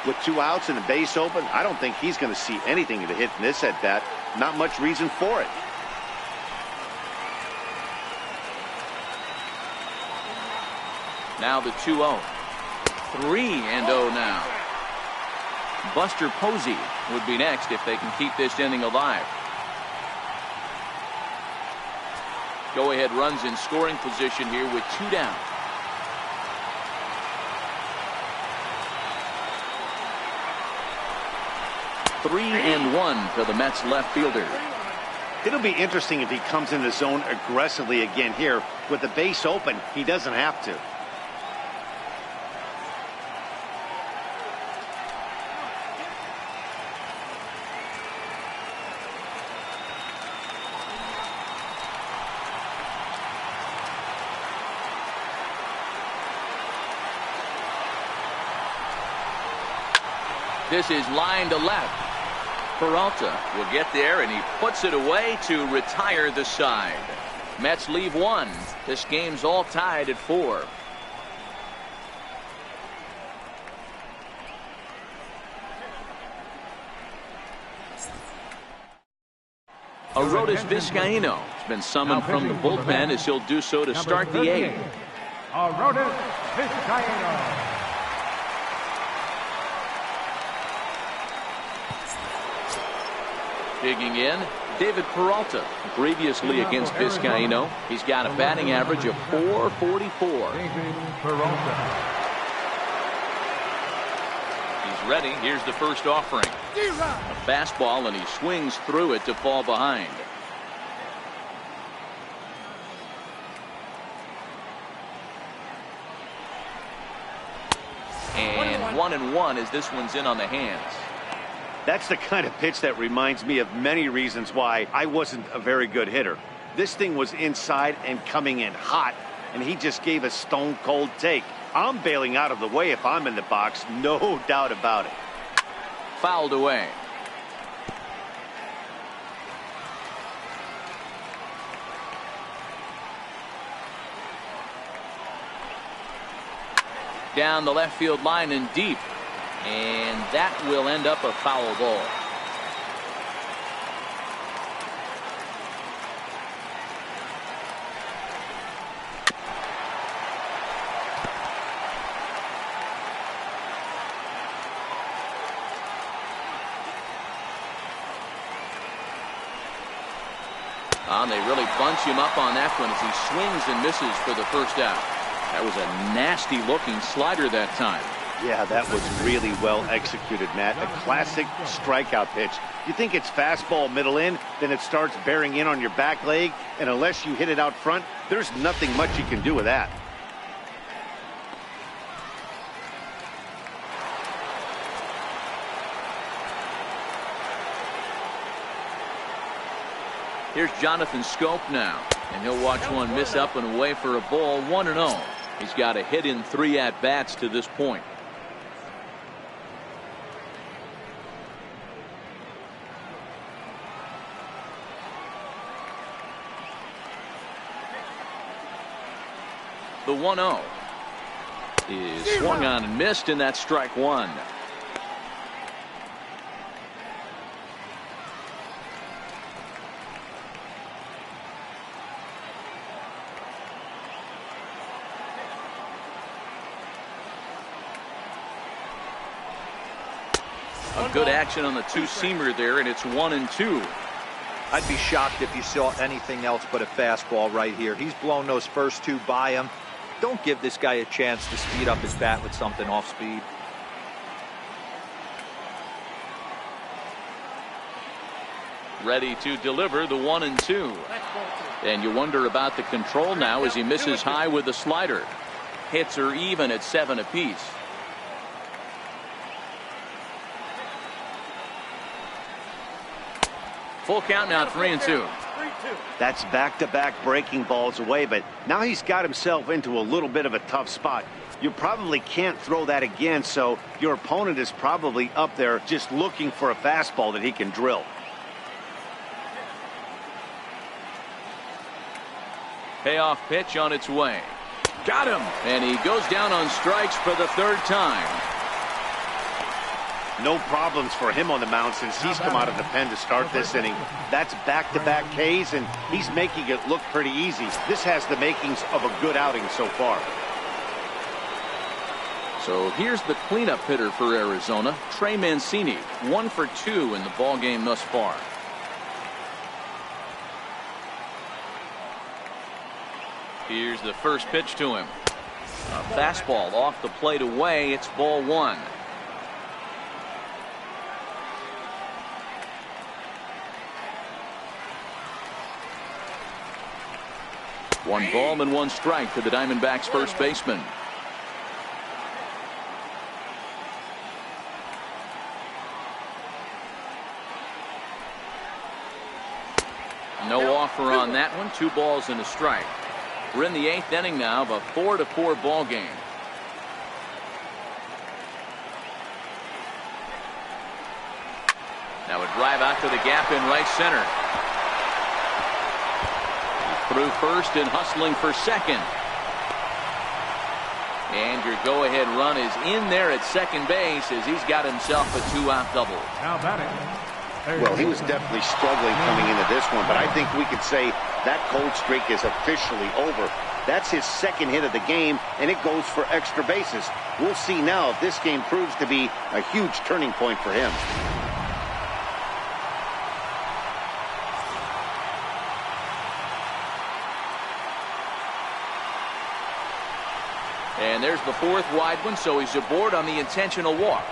With 2 outs and a base open, I don't think he's going to see anything to hit in this at bat. Not much reason for it. Now the 2-0. 3-0 now. Buster Posey would be next if they can keep this inning alive. Go-ahead runs in scoring position here with 2 down. Three and 1 for the Mets left fielder. It'll be interesting if he comes in the zone aggressively again here. With the base open, he doesn't have to. This is line to left. Peralta will get there, and he puts it away to retire the side. Mets leave 1. This game's all tied at 4. Arodys Vizcaino has been summoned from the bullpen as he'll do so to start the 8th. Arodys Vizcaino. Digging in, David Peralta. Previously against Vizcaíno, he's got a batting average of .444. David Peralta. He's ready. Here's the first offering. A fastball, and he swings through it to fall behind. And 1-1 as this one's in on the hands. That's the kind of pitch that reminds me of many reasons why I wasn't a very good hitter. This thing was inside and coming in hot, and he just gave a stone cold take. I'm bailing out of the way if I'm in the box, no doubt about it. Fouled away. Down the left field line and deep. And that will end up a foul ball. And they really bunch him up on that one as he swings and misses for the first out. That was a nasty looking slider that time. Yeah, that was really well executed, Matt. A classic strikeout pitch. You think it's fastball middle in, then it starts bearing in on your back leg, and unless you hit it out front, there's nothing much you can do with that. Here's Jonathan Scope now, and he'll watch one miss up and away for a ball. 1-0. He's got a hit in 3 at-bats to this point. The 1-0 is swung on and missed, and that's strike one. A good action on the two-seamer there, and it's 1-2. I'd be shocked if you saw anything else but a fastball right here. He's blown those first two by him. Don't give this guy a chance to speed up his bat with something off speed. Ready to deliver the 1-2. And you wonder about the control now as he misses high with the slider. Hits are even at 7 apiece. Full count now, 3-2. That's back-to-back breaking balls away, but now he's got himself into a little bit of a tough spot. You probably can't throw that again, so your opponent is probably up there just looking for a fastball that he can drill. Payoff pitch on its way. Got him. And he goes down on strikes for the 3rd time. No problems for him on the mound since he's come out of the pen to start this inning. That's back-to-back Ks, and he's making it look pretty easy. This has the makings of a good outing so far. So here's the cleanup hitter for Arizona, Trey Mancini, 1 for 2 in the ballgame thus far. Here's the first pitch to him. A fastball off the plate away. It's ball 1. One ball and 1 strike to the Diamondbacks first baseman. No offer on that one. 2 balls and a strike. We're in the 8th inning now of a 4-4 ball game. Now a drive out to the gap in right center. Through first and hustling for second. And your go-ahead run is in there at second base as he's got himself a 2-out double. Now batting. Well, he was definitely struggling coming into this one, but I think we could say that cold streak is officially over. That's his 2nd hit of the game, and it goes for extra bases. We'll see now if this game proves to be a huge turning point for him. There's the fourth wide one, so he's aboard on the intentional walk.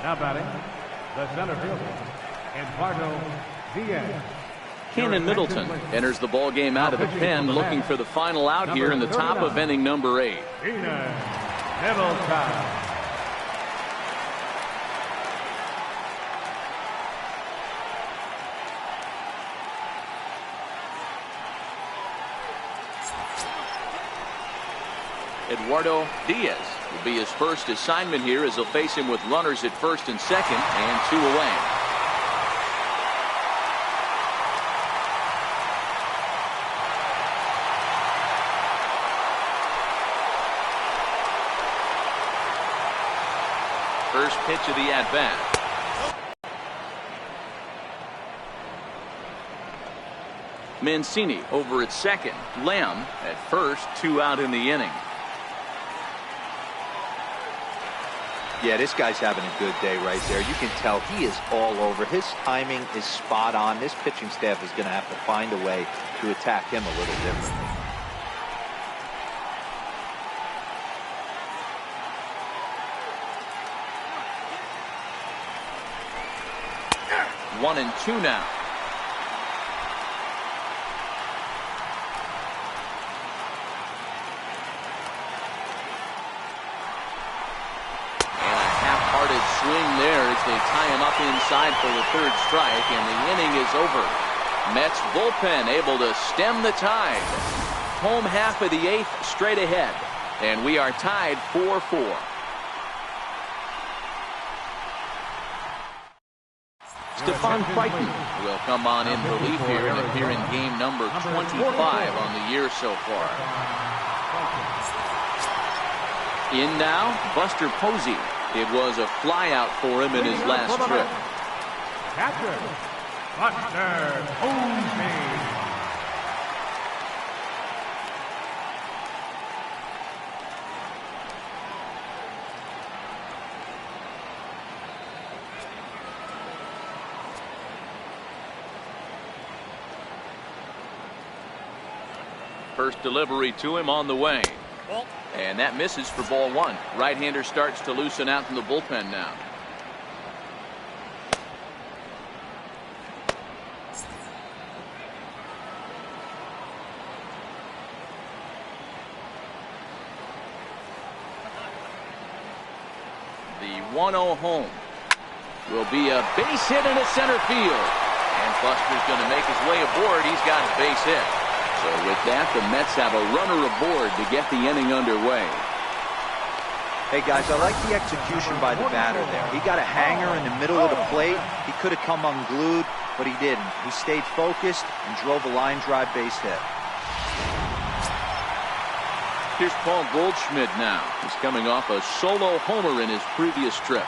Now batting, the center fielder, Eduardo Diaz. Cannon Middleton enters the ball game out of the pen, looking for the final out here in the top of inning number 8. Middleton. Eduardo Diaz will be his first assignment here as he'll face him with runners at first and second and 2 away. First pitch of the at-bat. Mancini over at second. Lamb at first, 2 out in the inning. Yeah, this guy's having a good day right there. You can tell he is all over. His timing is spot on. This pitching staff is going to have to find a way to attack him a little differently. One and 2 now. Swing there as they tie him up inside for the 3rd strike, and the inning is over. Mets bullpen able to stem the tide. Home half of the 8th straight ahead, and we are tied 4-4. Stephon Crichton will come on in relief here and appear in game number 25 on the year so far. In now, Buster Posey. It was a flyout for him in his last trip. Catcher, Buster Posey. First delivery to him on the way. And that misses for ball 1. Right-hander starts to loosen out from the bullpen now. The 1-0 home will be a base hit into center field. And Buster's going to make his way aboard. He's got a base hit. So with that, the Mets have a runner aboard to get the inning underway. Hey guys, I like the execution by the batter there. He got a hanger in the middle of the plate. He could have come unglued, but he didn't. He stayed focused and drove a line drive base hit. Here's Paul Goldschmidt now. He's coming off a solo homer in his previous trip.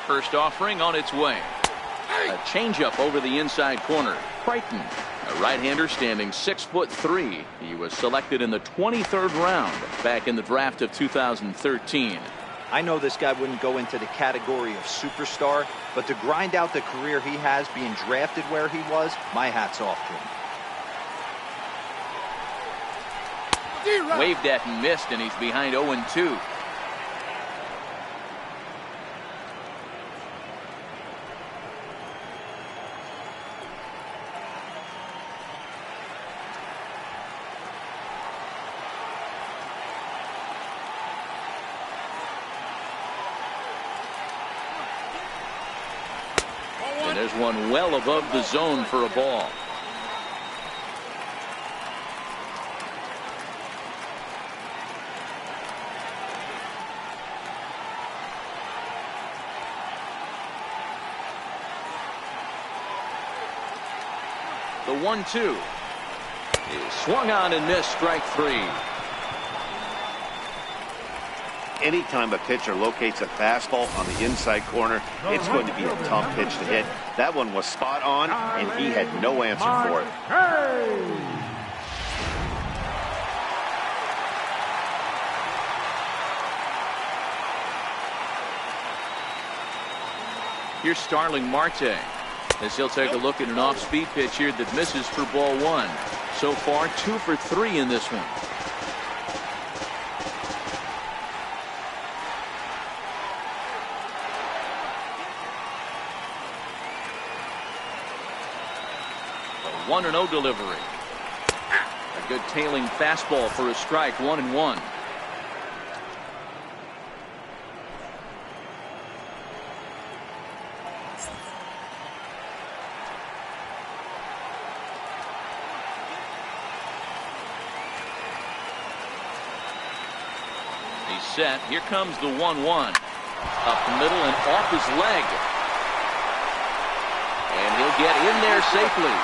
First offering on its way. A changeup over the inside corner. Crichton, a right-hander standing 6'3". He was selected in the 23rd round back in the draft of 2013. I know this guy wouldn't go into the category of superstar, but to grind out the career he has being drafted where he was, my hat's off to him. Waved at and missed, and he's behind 0-2. And there's one well above the zone for a ball. The 1-2 is swung on and missed, strike 3. Anytime a pitcher locates a fastball on the inside corner, it's going to be a tough pitch to hit. That one was spot on, and he had no answer for it. Here's Starling Marte as he'll take a look at an off-speed pitch here that misses for ball one. So far 2 for 3 in this one. A 1-0 delivery. A good tailing fastball for a strike. 1-1. He's set. Here comes the 1-1. Up the middle and off his leg. And he'll get in there safely.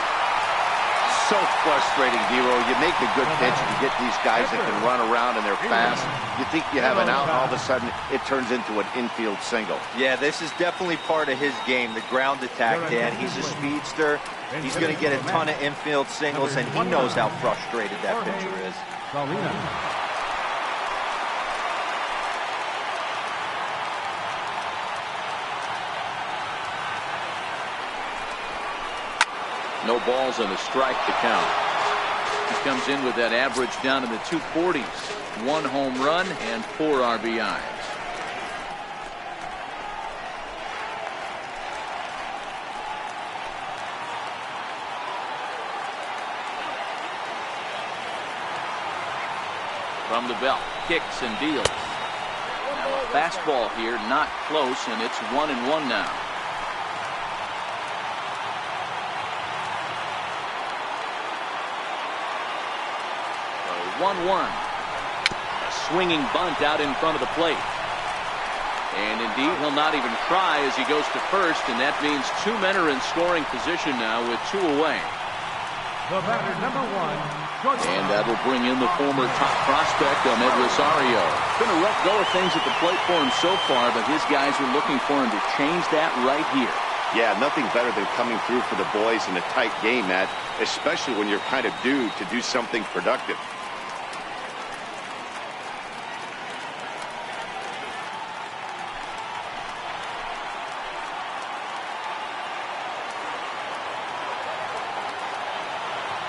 So frustrating, Dero. You make a good pitch, you get these guys that can run around and they're fast. You think you have an out, all of a sudden it turns into an infield single. Yeah, this is definitely part of his game, the ground attack, Dan. He's a speedster. He's going to get a ton of infield singles, and he knows how frustrated that pitcher is. No balls and a strike to count. He comes in with that average down in the 240s. 1 home run and 4 RBIs. From the belt, kicks and deals. Now a fastball here, not close, and it's 1-1 now. 1-1. A swinging bunt out in front of the plate. And indeed, he'll not even try as he goes to first, and that means 2 men are in scoring position now with 2 away. The batter, number 1. And that'll bring in the former top prospect, Ahmed Rosario. Been a rough go of things at the plate for him so far, but his guys are looking for him to change that right here. Yeah, nothing better than coming through for the boys in a tight game, Matt, especially when you're kind of due to do something productive.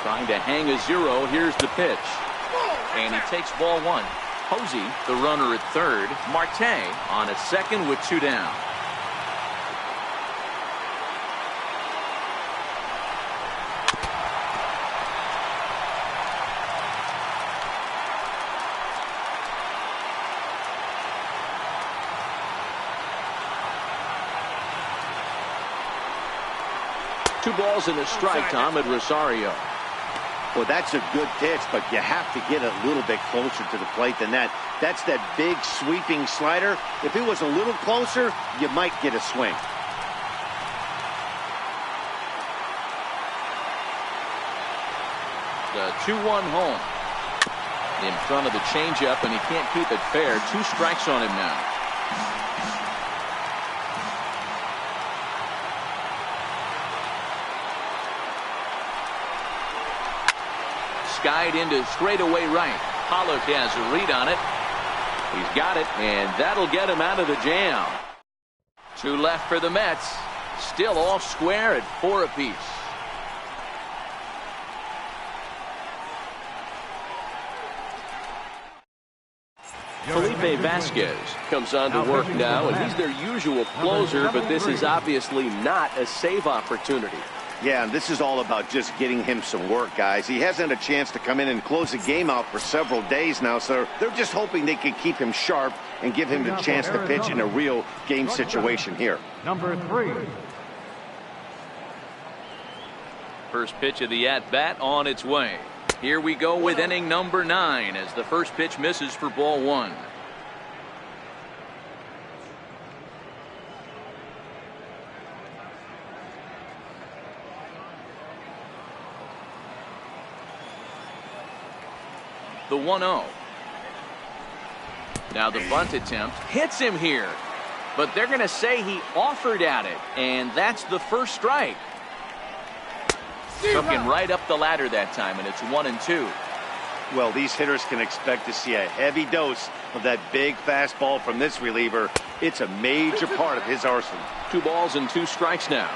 Trying to hang a 0. Here's the pitch. And he takes ball 1. Posey, the runner at third. Marte on a second with 2 down. Two balls and a strike to Ahmed Rosario. Well, that's a good pitch, but you have to get a little bit closer to the plate than that. That's that big sweeping slider. If it was a little closer, you might get a swing. The 2-1 home. In front of the changeup, and he can't keep it fair. 2 strikes on him now. Skied into straightaway right. Pollock has a read on it. He's got it, and that'll get him out of the jam. 2 left for the Mets. Still all square at 4 apiece. Felipe Vasquez comes on to work now, and he's their usual closer, but this is obviously not a save opportunity. Yeah, and this is all about just getting him some work, guys. He hasn't had a chance to come in and close the game out for several days now, so they're just hoping they can keep him sharp and give him the chance to pitch in a real game situation here. Number 3. First pitch of the at-bat on its way. Here we go with inning number 9 as the first pitch misses for ball 1. The 1-0. Now the bunt attempt hits him here, but they're going to say he offered at it, and that's the first strike. Took him right up the ladder that time, and it's 1-2. Well, these hitters can expect to see a heavy dose of that big fastball from this reliever. It's a major part of his arsenal. 2 balls and 2 strikes now.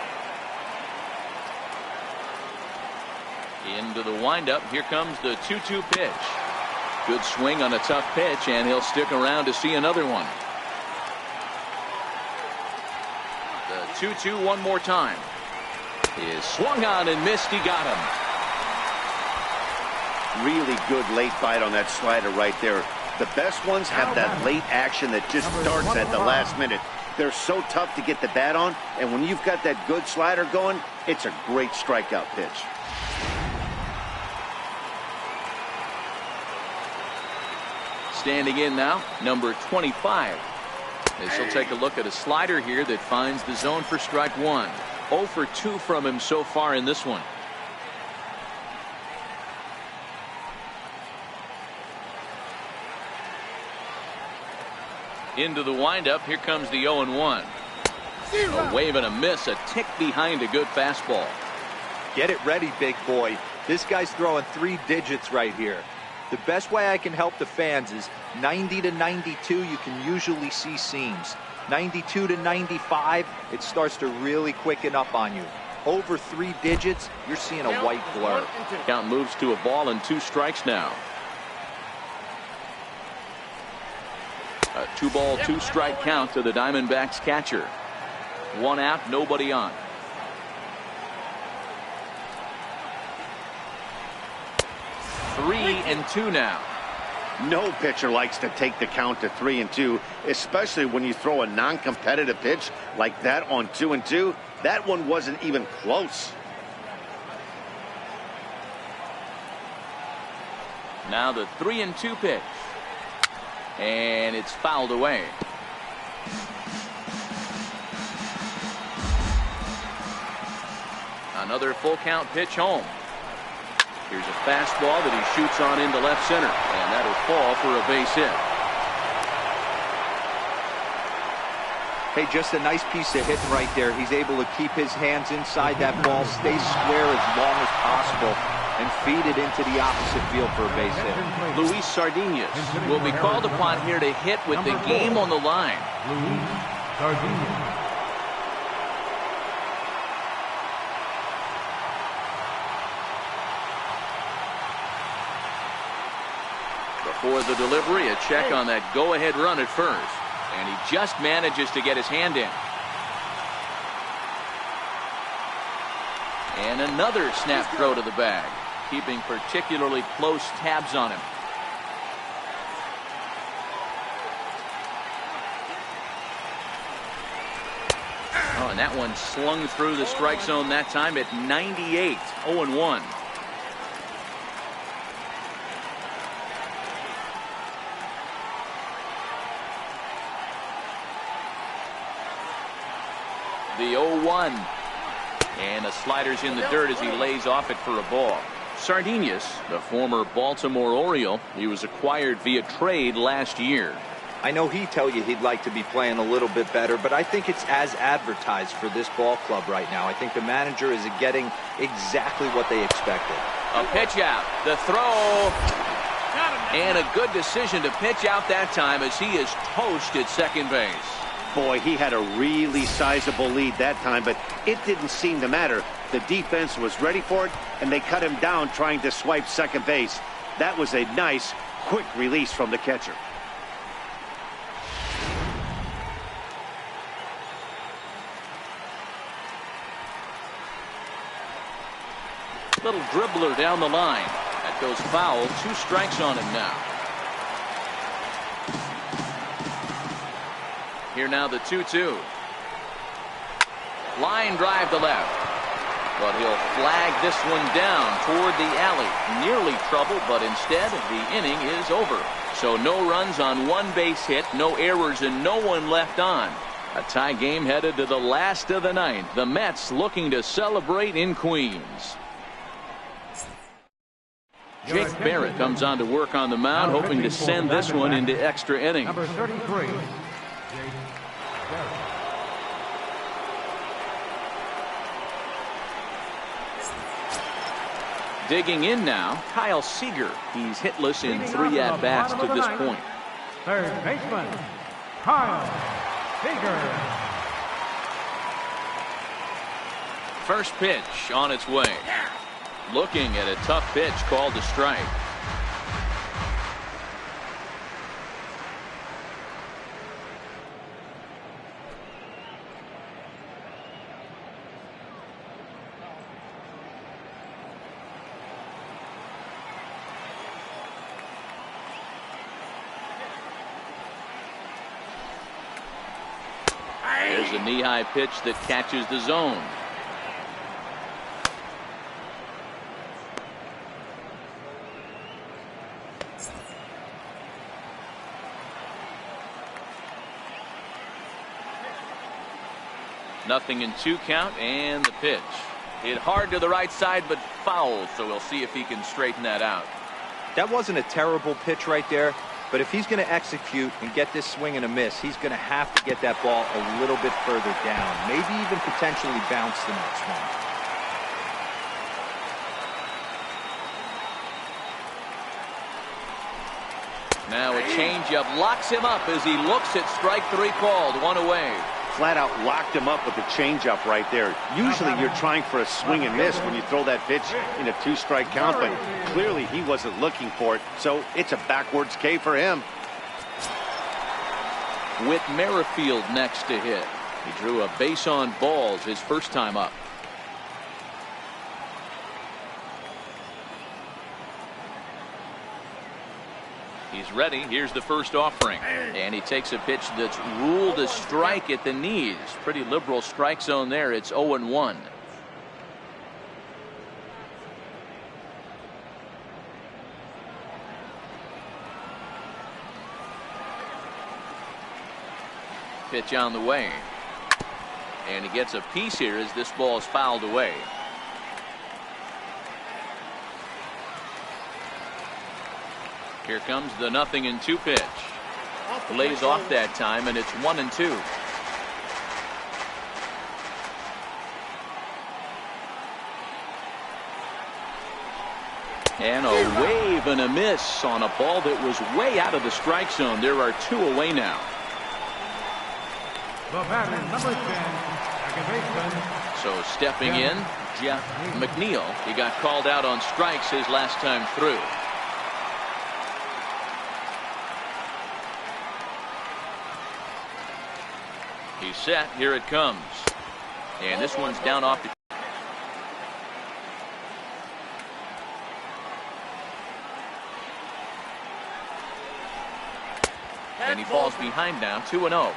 Into the windup. Here comes the 2-2 pitch. Good swing on a tough pitch, and he'll stick around to see another one. The 2-2 one more time. Is swung on and missed. He got him. Really good late bite on that slider right there. The best ones have that late action that just starts at the last minute. They're so tough to get the bat on, and when you've got that good slider going, it's a great strikeout pitch. Standing in now, number 25. As he'll take a look at a slider here that finds the zone for strike 1. 0 for 2 from him so far in this one. Into the windup. Here comes the 0-1. A wave and a miss, a tick behind a good fastball. Get it ready, big boy. This guy's throwing 3 digits right here. The best way I can help the fans is 90 to 92, you can usually see seams. 92 to 95, it starts to really quicken up on you. Over 3 digits, you're seeing a white blur. Count moves to a ball and 2 strikes now. A 2-ball, 2-strike count to the Diamondbacks catcher. 1 out, nobody on. Three and 2 now. No pitcher likes to take the count to 3 and 2, especially when you throw a non-competitive pitch like that on 2 and 2. That one wasn't even close. Now the 3 and 2 pitch. And it's fouled away. Another full count pitch home. Here's a fastball that he shoots on into left center, and that'll fall for a base hit. Hey, just a nice piece of hitting right there. He's able to keep his hands inside that ball, stay square as long as possible, and feed it into the opposite field for a base hit. Luis Sardinas will be called upon here to hit with the game on the line. Luis Sardinas. Before the delivery, a check on that go-ahead run at first. And he just manages to get his hand in. And another snap throw to the bag, keeping particularly close tabs on him. Oh, and that one slung through the strike zone that time at 98. 0-1. The 0-1. And the slider's in the dirt as he lays off it for a ball. Sardinas, the former Baltimore Oriole, he was acquired via trade last year. I know he'd tell you he'd like to be playing a little bit better, but I think it's as advertised for this ball club right now. I think the manager is getting exactly what they expected. A pitch out. The throw. And a good decision to pitch out that time as he is toast at second base. Boy, he had a really sizable lead that time, but it didn't seem to matter. The defense was ready for it, and they cut him down trying to swipe second base. That was a nice, quick release from the catcher. Little dribbler down the line. That goes foul. 2 strikes on him now. Here now the 2-2. Line drive to left. But he'll flag this one down toward the alley. Nearly trouble, but instead the inning is over. So no runs on 1 base hit, no errors, and no one left on. A tie game headed to the last of the ninth. The Mets looking to celebrate in Queens. Jake Barrett comes on to work on the mound, hoping to send this one into extra innings. Number 33. Digging in now, Kyle Seager. He's hitless in 3 at-bats to this point. Third baseman, Kyle Seager. First pitch on its way. Looking at a tough pitch called a strike. There's a knee-high pitch that catches the zone. Nothing in 2 count, and the pitch. Hit hard to the right side, but foul, so we'll see if he can straighten that out. That wasn't a terrible pitch right there, but if he's going to execute and get this swing and a miss, he's going to have to get that ball a little bit further down, maybe even potentially bounce the next one. Now a changeup locks him up as he looks at strike 3 called. 1 away. Flat out locked him up with the changeup right there. Usually you're trying for a swing and miss when you throw that pitch in a 2-strike count, but clearly he wasn't looking for it, so it's a backwards K for him. With Merrifield next to hit. He drew a base on balls his first time up. He's ready. Here's the first offering. And he takes a pitch that's ruled a strike at the knees. Pretty liberal strike zone there. It's 0-1. Pitch on the way. And he gets a piece here as this ball is fouled away. Here comes the 0-2 pitch. Lays off that time, and it's 1-2. And a wave and a miss on a ball that was way out of the strike zone. There are 2 away now. The batter, number 10, second baseman. So stepping in, Jeff McNeil. He got called out on strikes his last time through. He's set. Here it comes. And this one's down off the. And he falls behind now, 2-0.